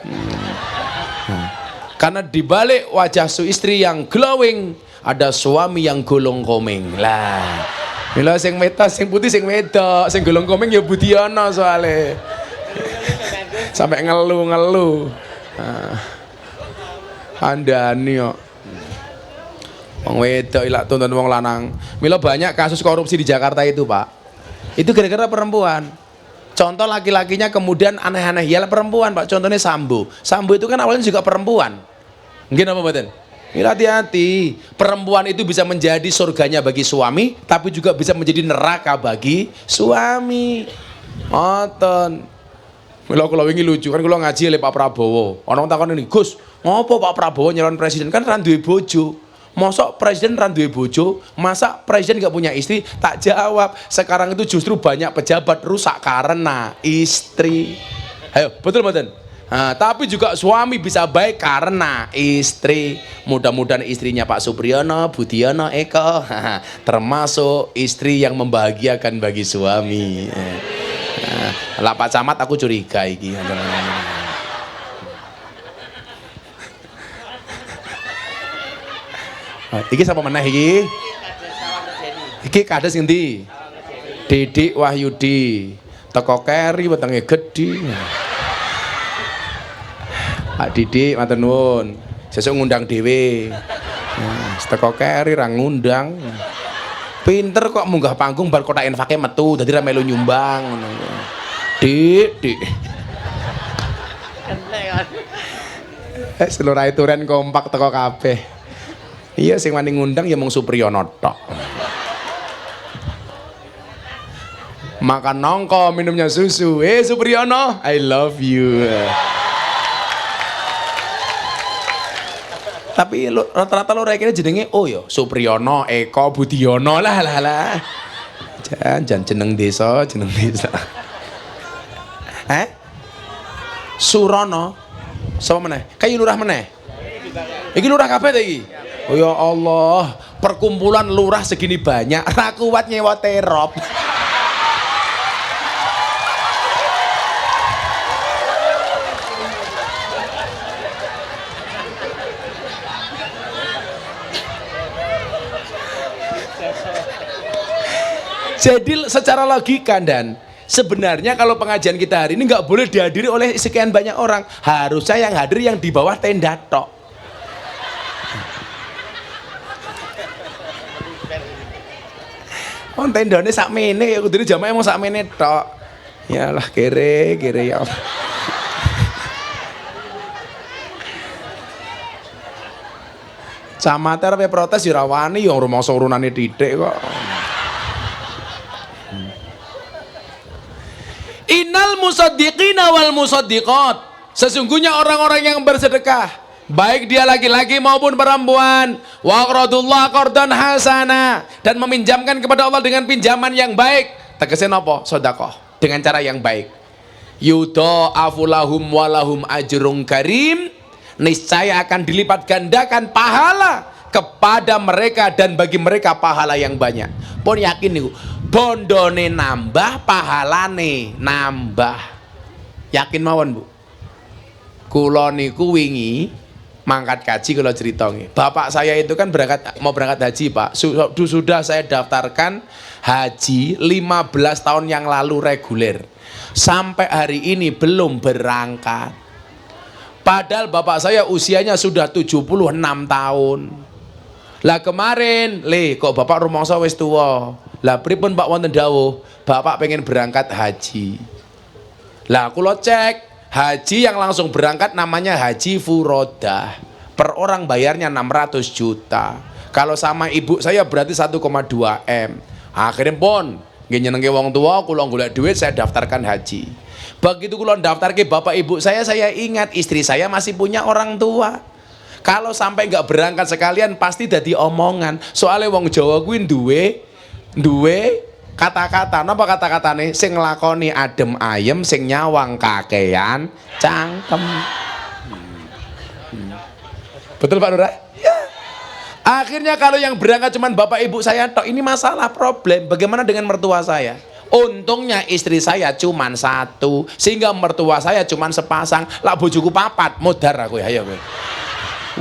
Karena dibalik wajah su istri yang glowing ada suami yang golong komeng. Lah mila sing meta sing putih sing wedok, sing golong komeng ya Budiono soalnya. Sampai ngeluh-ngeluh. Andani kok wong wedok ilak tuntun wong lanang. Mila banyak kasus korupsi di Jakarta itu Pak, itu gara-gara perempuan. Contoh laki-lakinya kemudian aneh-aneh ya perempuan Pak. Contohnya Sambo. Sambo itu kan awalnya juga perempuan. Mungkin apa mboten? Mila hati-hati, perempuan itu bisa menjadi surganya bagi suami tapi juga bisa menjadi neraka bagi suami. Ngoten. Mila kula wingi lucu kan kula ngaji oleh Pak Prabowo. Ana wong takon ini, "Gus, ngopo Pak Prabowo nyalon presiden kan ra duwe bojo? Mosok presiden ra duwe bojo? Masa presiden gak punya istri?" Tak jawab, sekarang itu justru banyak pejabat rusak karena istri. Ayo, betul mboten? Nah, tapi juga suami bisa baik karena istri. Mudah-mudahan istrinya Pak Supriyono, Budiono, Eko termasuk istri yang membahagiakan bagi suami. Lah Pak Camat aku curiga iki. Iki sapa meneh iki? Iki kades ngendi? Didik Wahyudi. teko keri wetenge gedhi. Pak Didik matur nuwun. Sesuk ngundang dhewe. Teko keri ra ngundang. Pinter kok munggah panggung bar kotak infake metu dadi ra melu nyumbang ngono. Dik. Seluruh turen kompak teko kabeh. Iya sing wani ngundang ya mung Supriyono tok. Makan nongko, minumnya susu. Supriyono, I love you. Tapi rata-rata lo rekene jenenge ya Supriyono, Eko, Budiono lah. Jan jeneng desa. Surono. Sapa meneh? Kayu lurah meneh. Iki lurah kabeh ta iki? Oh ya Allah, perkumpulan lurah segini banyak, ra kuat nyewa terop. Jadi secara logika dan sebenarnya kalau pengajian kita hari ini nggak boleh dihadiri oleh sekian banyak orang. Harusnya yang hadir yang di bawah tenda tok. Oh tendane sakmene ya kudune jamaah emang sakmene tok. Yalah kere ya Allah. Camate arep protes ya ora wani ya rumangsa urunane titik kok. Innal musaddiqina wal musaddiqat. Sesungguhnya orang-orang yang bersedekah, baik dia laki-laki maupun perempuan, wa aqradullah qardan hasana, dan meminjamkan kepada Allah dengan pinjaman yang baik. Tegese napa? Sedekah dengan cara yang baik. Yudha'afu lahum wa lahum ajrun karim. Niscaya akan dilipat gandakan pahala kepada mereka dan bagi mereka pahala yang banyak. Pun yakin niku. Bondone nambah, pahalane nambah. Yakin mawon, Bu? Kula niku wingi mangkat kaji kalau ceritonge. Bapak saya itu kan mau berangkat haji, Pak. Sudah saya daftarkan haji 15 tahun yang lalu reguler. Sampai hari ini belum berangkat. Padahal bapak saya usianya sudah 76 tahun. Lah kemarin, kok bapak rumangsa wis tuwa. Lah pripun Pak wonten dawuh, bapak pengen berangkat haji. Lah kula cek, haji yang langsung berangkat namanya haji furodah. Per orang bayarnya 600 juta. Kalau sama ibu saya berarti 1,2 M. Akhirnya pun nggih nyenengke wong tua, kula golek duit saya daftarkan haji. Begitu kula daftarke bapak ibu saya ingat istri saya masih punya orang tua. Kalau sampai nggak berangkat sekalian pasti dadi omongan. Soalnya wong Jawa kuwi duwe kata-kata, napa kata-katane sing nglakoni adem ayem, sing nyawang kakean cangkem. Betul Pak Lurah? Ya. Akhirnya kalau yang berangkat cuman bapak ibu saya tok, ini masalah problem. Bagaimana dengan mertua saya? Untungnya istri saya cuman satu, sehingga mertua saya cuman sepasang. Lah bojoku papat, modar aku ya kowe.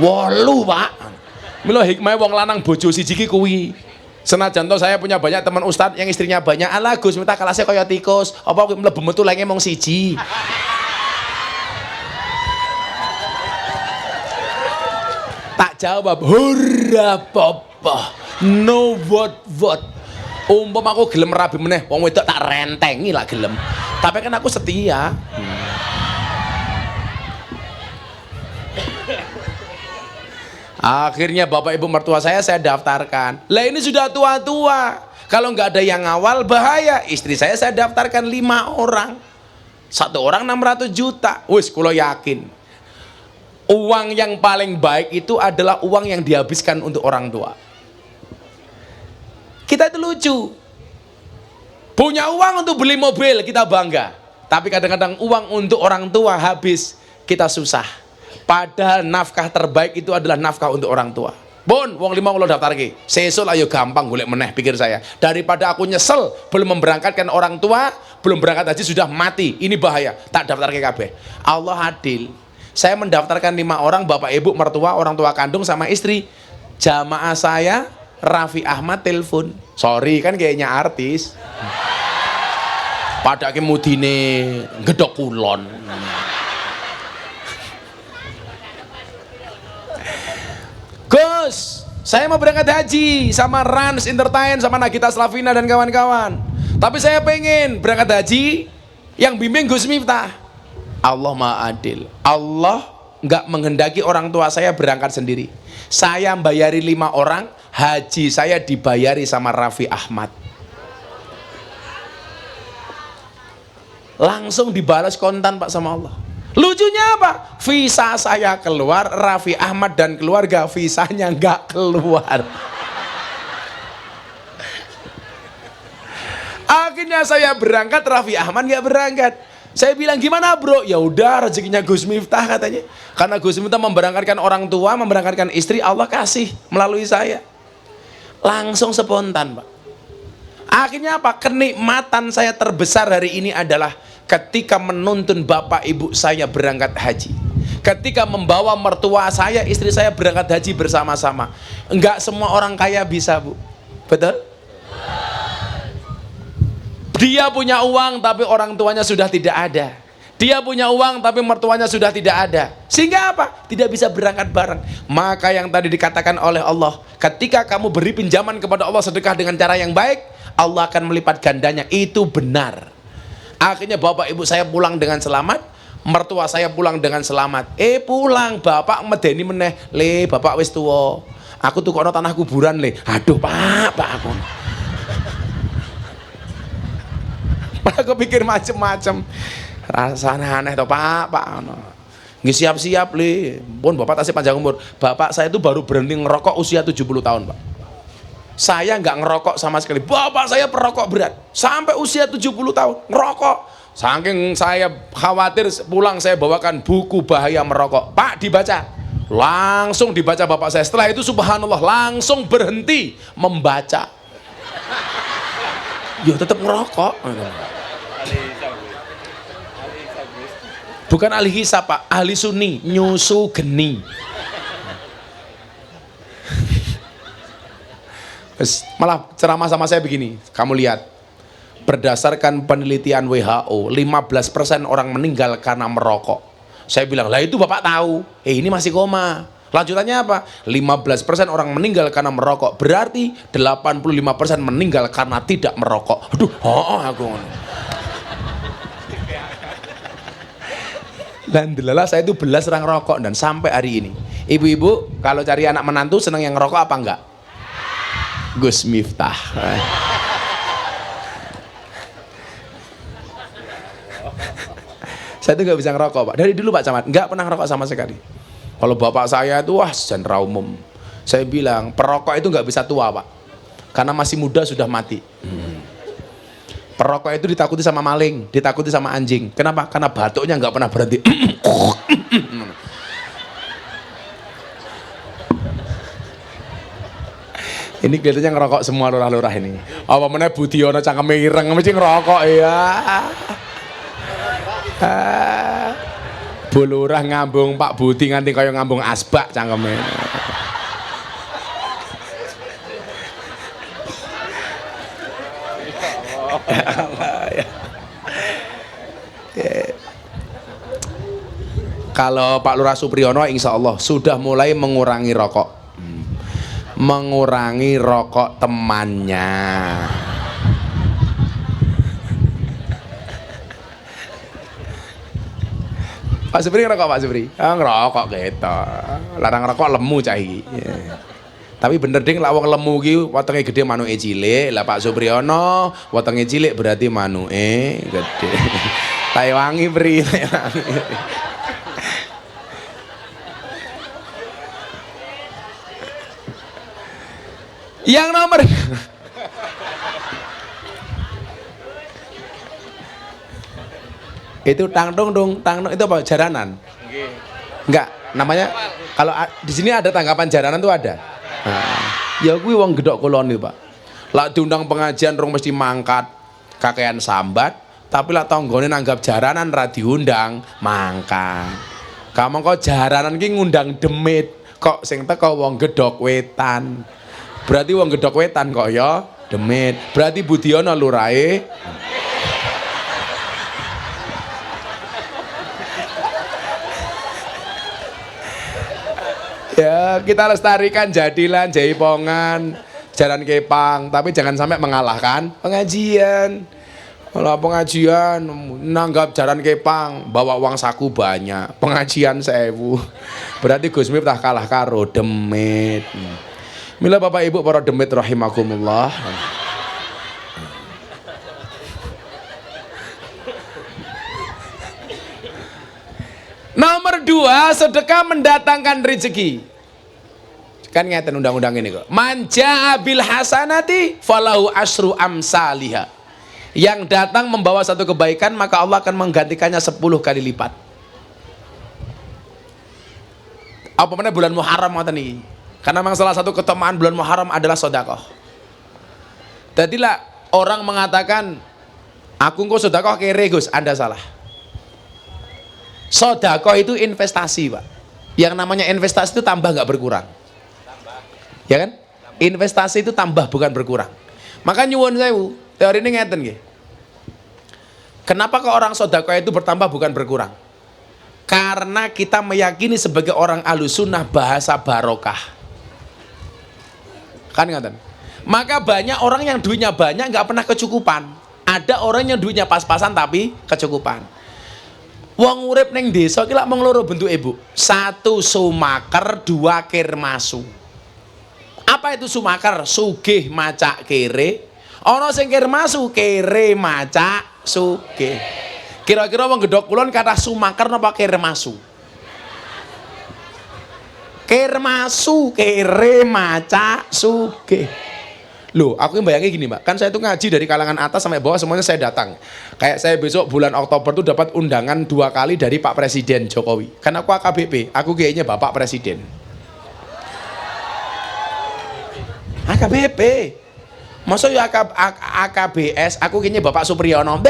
8 Pak. Mila hikmah wong lanang bojo siji ki kuwi. Senajan to saya punya banyak teman ustad yang istrinya banyak, ala Gus minta kelasnya kaya tikus, apa mlebu metu lenge mung siji. Tak jawab, hurra papa, no what. Umpama aku gelem rabi meneh, wong wedok tak rentengi lah gelem. Tapi kan aku setia. Akhirnya bapak ibu mertua saya daftarkan. Lah ini sudah tua-tua. Kalau nggak ada yang ngawal bahaya. Istri saya daftarkan 5 orang. 1 orang 600 juta. Wis kula yakin. Uang yang paling baik itu adalah uang yang dihabiskan untuk orang tua. Kita itu lucu. Punya uang untuk beli mobil kita bangga. Tapi kadang-kadang uang untuk orang tua habis kita susah. Padahal nafkah terbaik itu adalah nafkah untuk orang tua. Bon, wong 5 kula daftarke. Sesuk ayo gampang golek meneh pikir saya. Daripada aku nyesel belum memberangkatkan orang tua, belum berangkat haji sudah mati. Ini bahaya. Tak daftarke kabeh. Allah adil. Saya mendaftarkan 5 orang, bapak ibu, mertua, orang tua kandung sama istri. Jamaah saya Raffi Ahmad telepon. Sorry kan kayaknya artis. Padake mudine gedhok kulon. Gus, saya mau berangkat haji sama Rans Entertain sama Nagita Slavina dan kawan-kawan. Tapi saya pengen berangkat haji yang bimbing Gus Miftah. Allah Maha Adil. Allah nggak menghendaki orang tua saya berangkat sendiri. Saya bayari 5 orang, haji saya dibayari sama Raffi Ahmad. Langsung dibalas kontan Pak sama Allah. Lucunya apa? Visa saya keluar, Raffi Ahmad dan keluarga visanya nggak keluar. Akhirnya saya berangkat, Raffi Ahmad nggak berangkat. Saya bilang gimana bro? Ya udah rezekinya Gus Miftah katanya. Karena Gus Miftah memberangkatkan orang tua, memberangkatkan istri, Allah kasih melalui saya. Langsung spontan Pak. Akhirnya apa? Kenikmatan saya terbesar hari ini adalah ketika menuntun bapak ibu saya berangkat haji. Ketika membawa mertua saya, istri saya berangkat haji bersama-sama. Enggak semua orang kaya bisa Bu. Betul? Dia punya uang tapi orang tuanya sudah tidak ada. Dia punya uang tapi mertuanya sudah tidak ada. Sehingga apa? Tidak bisa berangkat bareng. Maka yang tadi dikatakan oleh Allah, ketika kamu beri pinjaman kepada Allah sedekah dengan cara yang baik, Allah akan melipat gandanya. Itu benar. Akhirnya bapak ibu saya pulang dengan selamat, mertua saya pulang dengan selamat. Pulang bapak medeni meneh, le bapak wis tuwa. Aku tuh kono tanah kuburan le. Aduh pak aku. Aku pikir macem-macem. Rasanya aneh toh pak nggih siap-siap le. Pun bapak tasih panjang umur. Bapak saya itu baru berhenti ngerokok usia 70 tahun Pak. Saya nggak ngerokok sama sekali. Bapak saya perokok berat sampai usia 70 tahun ngerokok. Saking saya khawatir pulang saya bawakan buku bahaya merokok. Pak dibaca. Langsung dibaca bapak saya. Setelah itu subhanallah langsung berhenti membaca. Ya tetap ngerokok. Bukan ahli hisab Pak, ahli sunni, nyusu geni. Malah ceramah sama saya begini, kamu lihat, berdasarkan penelitian WHO, 15% orang meninggal karena merokok. Saya bilang, lah itu Bapak tahu, ini masih koma. Lanjutannya apa? 15% orang meninggal karena merokok, berarti 85% meninggal karena tidak merokok. Aduh, aku dan delala saya itu belas orang rokok dan sampai hari ini. Ibu-ibu kalau cari anak menantu senang yang ngerokok apa enggak? Gus Miftah. Saya itu nggak bisa ngerokok Pak. Dari dulu Pak Camat nggak pernah ngerokok sama sekali. Kalau bapak saya itu wah sentra umum. Saya bilang perokok itu nggak bisa tua Pak. Karena masih muda sudah mati. Perokok itu ditakuti sama maling, ditakuti sama anjing. Kenapa? Karena batuknya nggak pernah berhenti. Ini kelihatannya ngerokok semua lurah-lurah ini. Apa mana Budiono cangkeme ireng mesti ngerokok ya. Bulurah ngambung Pak Budi nganti kaya ngambung asbak cangkeme. Kalau Pak Lurah Supriyono insya Allah sudah mulai mengurangi rokok, mengurangi rokok temannya. Pak Supri ngerokok Pak Supri? Ngerokok gitu, larang rokok lemu cah iki. Tapi bener ding lah wong lemu ki wetenge gede manuke cilik. Lah Pak Supriyono wetenge cilik berarti manuke gede. Taiwangi Pri. Yang nomor itu tangdung itu apa? Jaranan? Enggak, namanya kalau di sini ada tanggapan jaranan tuh ada. Nah, ya kuwi wong gedhok kulon iki, Pak. Lah diundang pengajian rong mesti mangkat, kakean sambat, tapi lah tanggane nanggap jaranan ra diundang, mangkat. Kamu kok jaranan ki ngundang demit, kok sing teko wong gedhok wetan. Berarti wong gedhok wetan kok ya demit. Berarti Budiono lurahe Ya, kita lestarikan Jadilan, Jaipongan, Jalan Kepang, tapi jangan sampai mengalahkan pengajian. Kalau pengajian nanggap Jalan Kepang, bawa uang saku banyak, pengajian 1000. Berarti Gus Miftah kalah karo demit. Mila Bapak Ibu para demit rahimakumullah. Nomor 2, sedekah mendatangkan rezeki. Kan ngeten undang-undang ini kok. Manja bil hasanati falahu asru amsalihha. Yang datang membawa satu kebaikan maka Allah akan menggantikannya 10 kali lipat. Apa mana bulan Muharram ngoten iki. Karena memang salah satu keutamaan bulan Muharram adalah sedekah. Jadilah orang mengatakan aku kok sedekah kere Gus, Anda salah. Sedekah itu investasi, Pak. Yang namanya investasi itu tambah nggak berkurang. Ya kan? Investasi itu tambah bukan berkurang. Maka nyuwun sewu, teori ini ngeten nggih. Kenapa kok orang sedekah itu bertambah bukan berkurang? Karena kita meyakini sebagai orang ahlussunnah bahasa barokah. Kan ngeten. Maka banyak orang yang duitnya banyak nggak pernah kecukupan. Ada orang yang duitnya pas-pasan tapi kecukupan. Wong urip ning desa iki lak mung loro bentuk ibu. 1 sumaker, 2 kirmasu. Apa itu sumaker? Sugih macak kere. Ana sing kirmasu kere macak sugih. Kira-kira wong Gedhok Kulon kata sumaker napa kirmasu? Kirmasu, kere macak sugih. Loh, aku bayangin gini Mbak, kan saya itu ngaji dari kalangan atas sampai bawah semuanya saya datang. Kayak saya besok bulan Oktober tuh dapat undangan 2 kali dari Pak Presiden Jokowi. Karena aku AKBP, aku kayaknya Bapak Presiden. AKBP. Masa ya AKBS, aku kayaknya Bapak Supriyono.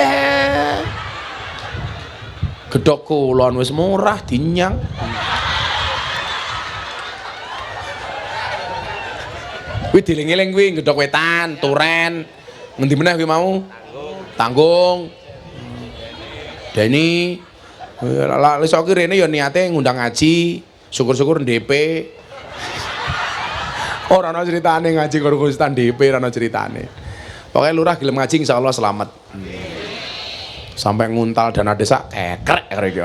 Gedhok Kulon wis murah dinyang. Kuwi dieling-eling kuwi Gedhok Wetan, Turen. Ngendi meneh kuwi mau? Tanggung. Deni. Lah iso ki rene ya niate ngundang ngaji, syukur-syukur DP. Ora ana critane ngaji karo Ustaz DP, ora ana critane. Pokoke lurah gelem ngaji insyaallah selamat. Sampai nguntal dana desa kekrek karo iki.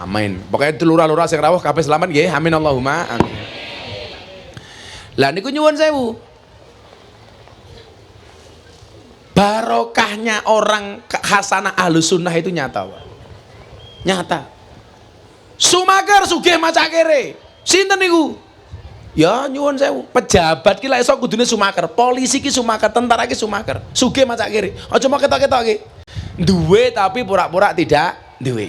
Amin. Pokoke lurah-lurah sing rawuh kabeh selamat nggih. Amin Allahumma amin. Lah niku nyuwun sewu. Barokahnya orang hasanah ahlussunnah itu nyata, Pak. Nyata. Sumaker sugih macak kere. Sinten niku? Ya nyuwun sewu. Pejabat ki lak iso kudune sumaker, polisi ki sumaker, tentara ki sumaker. Sugih macak kere. Aja mau ketok-ketok ki. Duwe tapi pura-pura tidak duwe.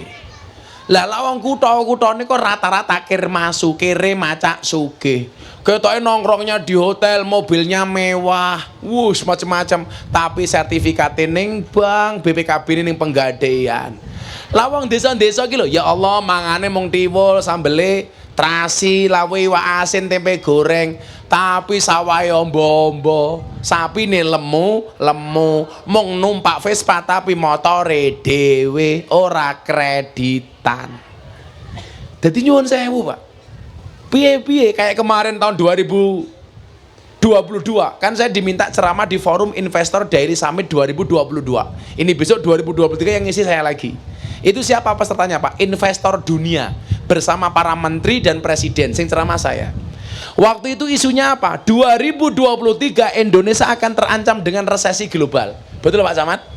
Lah lawang kutha-kutha niku rata-rata kirmasu, kere macak sugih. Ketoke nongkrongnya di hotel, mobilnya mewah, wuss macam-macam, tapi sertifikate ning bank, BPKB ning penggadaian. Lawang desa-desa iki lho, ya Allah mangane mung tiwul, sambele, terasi, lawe, iwak asin, tempe goreng, tapi sawahe ombo-ombo, sapine lemu, mung numpak Vespa tapi motore dhewe, ora kreditan. Dadi nyuwun sewu, Pak. Piye-piye kayak kemarin tahun 2022 kan saya diminta ceramah di Forum Investor Dairy Summit 2022. Ini besok 2023 yang ngisi saya lagi. Itu siapa pesertanya, Pak? Investor dunia bersama para menteri dan presiden sing ceramah saya. Waktu itu isunya apa? 2023 Indonesia akan terancam dengan resesi global. Betul Pak Camat?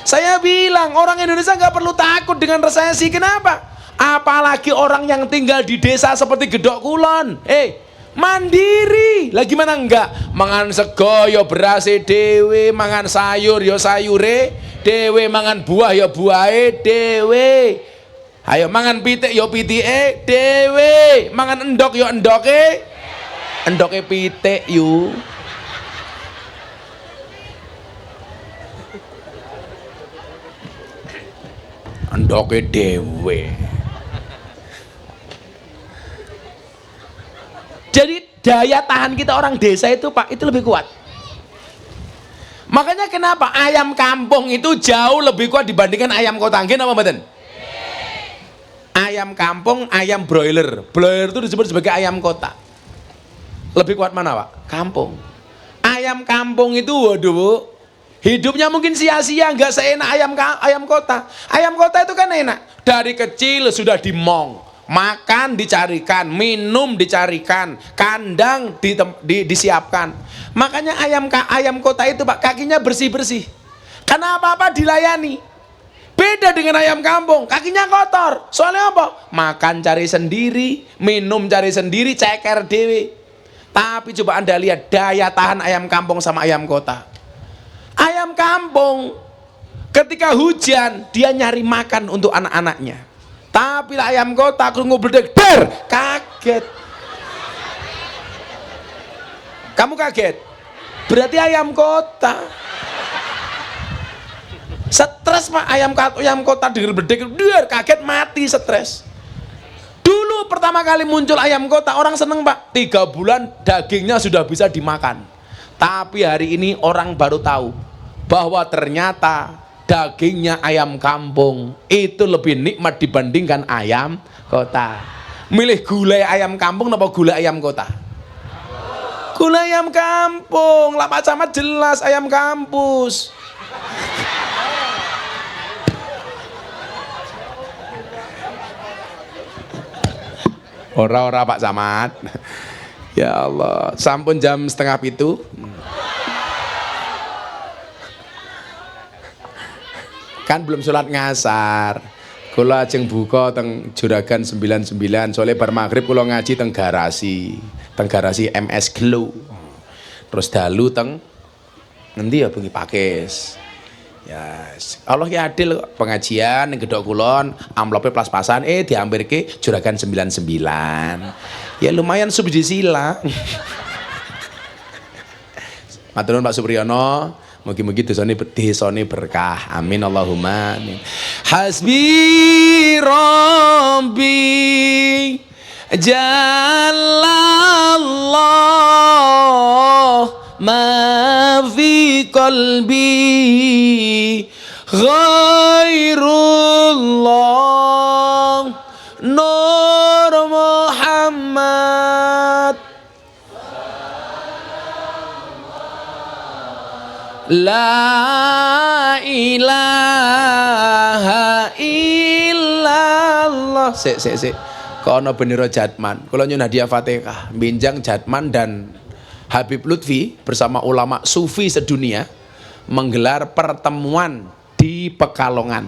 Saya bilang orang Indonesia nggak perlu takut dengan resesi. Kenapa? Apalagi orang yang tinggal di desa seperti Gedhok Kulon. Mandiri. Lah gimana enggak? Mangan sego ya berase dhewe, mangan sayur ya sayure dhewe, mangan buah ya buahe dhewe. Ayo mangan pitik ya pitike dhewe, mangan endok ya endoke endoke pitik yu. Endoke dhewe. Jadi daya tahan kita orang desa itu Pak, itu lebih kuat. Makanya kenapa ayam kampung itu jauh lebih kuat dibandingkan ayam kota. Nggih napa mboten? Ayam ayam kampung, ayam broiler. Broiler itu disebut sebagai ayam kota. Lebih kuat mana Pak? Kampung. Ayam kampung itu waduh Bu, hidupnya mungkin sia-sia, nggak seenak ayam kota. Ayam kota itu kan enak. Dari kecil sudah dimong, makan dicarikan, minum dicarikan, kandang disiapkan. Makanya ayam kota itu Pak, kakinya bersih-bersih. Karena apa-apa dilayani. Beda dengan ayam kampung, kakinya kotor. Soalnya apa? Makan cari sendiri, minum cari sendiri, ceker dewe. Tapi coba Anda lihat daya tahan ayam kampung sama ayam kota. Ayam kampung ketika hujan dia nyari makan untuk anak-anaknya. Tapi ayam kota krungu bledek der, kaget. Kamu kaget? Berarti ayam kota. Stres Pak, ayam kota denger bledek der, kaget mati stres. Dulu pertama kali muncul ayam kota orang seneng Pak, 3 bulan dagingnya sudah bisa dimakan. Tapi hari ini orang baru tahu bahwa ternyata dagingnya ayam kampung itu lebih nikmat dibandingkan ayam kota. Milih gulai ayam kampung apa gulai ayam kota? Gulai ayam kampung, lah Pak Camat jelas ayam kampus. Ora Pak Camat. Ya Allah, sampun jam 6:30. Kan belum sholat ngasar. Kula ajeng buka teng Juragan 99, soalnya bar maghrib kula ngaji teng garasi MS Glow. Terus dalu teng ngendi ya bengi Pakis. Ya, Allah ya adil kok. Pengajian ning gedhok kulon, amplopnya pas-pasan diampirke Juragan 99. Ya lumayan subsidi sila. Matur nuwun Pak Supriyono. Mugi-mugi desane berkah. Amin Allahumma amin. Hasbi Rabbi Jalallah ma fi qalbi ghairullah Nur Muhammad La ilaha illallah. Sik. Kono beniro Jatman. Kula nyuwun hadiah Fatihah. Binjang Jatman dan Habib Lutfi bersama ulama sufi sedunia menggelar pertemuan di Pekalongan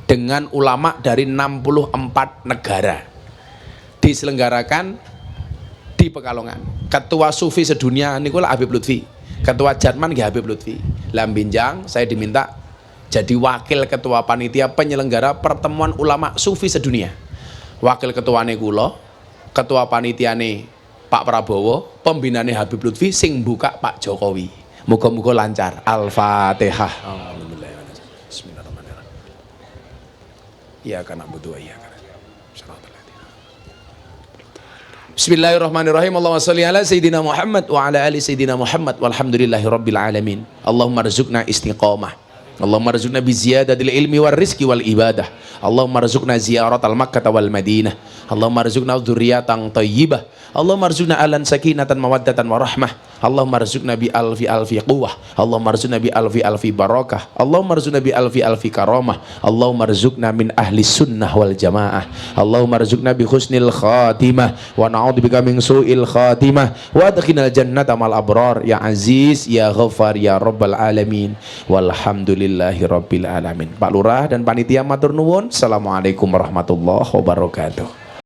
dengan ulama dari 64 negara. Diselenggarakan di Pekalongan. Ketua sufi sedunia niku Habib Lutfi. Ketua Jatman nggih Habib Lutfi. Lambinjang saya diminta jadi wakil ketua panitia penyelenggara pertemuan ulama sufi sedunia. Wakil ketuane kula, ketua panitiane Pak Prabowo, pembinane Habib Lutfi, sing buka Pak Jokowi. Muga-muga lancar. Al-Fatihah. Bismillahirrahmanirrahim. Iya kana butuh iya kana. Bismillahirrahmanirrahim. Allahumma shalli ala Sayyidina Muhammad wa ala ali Sayyidina Muhammad walhamdulillahi rabbil alamin. Allahumma rizukna istiqamah. Allahumma rizukna bi ziyadatil ilmi wal rizki wal ibadah. Allahumma rizukna ziyaratal Makkah wal Madinah. Allahumma rizukna dzurriatan thayyibah. Allahumma rizukna alan sakinatan mawaddatan warahmah. Allahumma rizukna bi alfi quwwah. Allahumma rizukna bi alfi barakah. Allahumma rizukna bi alfi karamah. Allahumma rizukna min ahli sunnah wal jamaah. Allahumma rizukna bi husnil khatimah wa na'udzubika min su'il khatimah wa adkhilnal jannata mal abrar ya aziz ya ghaffar ya rabbal alamin walhamdulillahi rabbil alamin. Pak Lurah dan panitia matur nuwun. Assalamualaikum warahmatullahi wabarakatuh.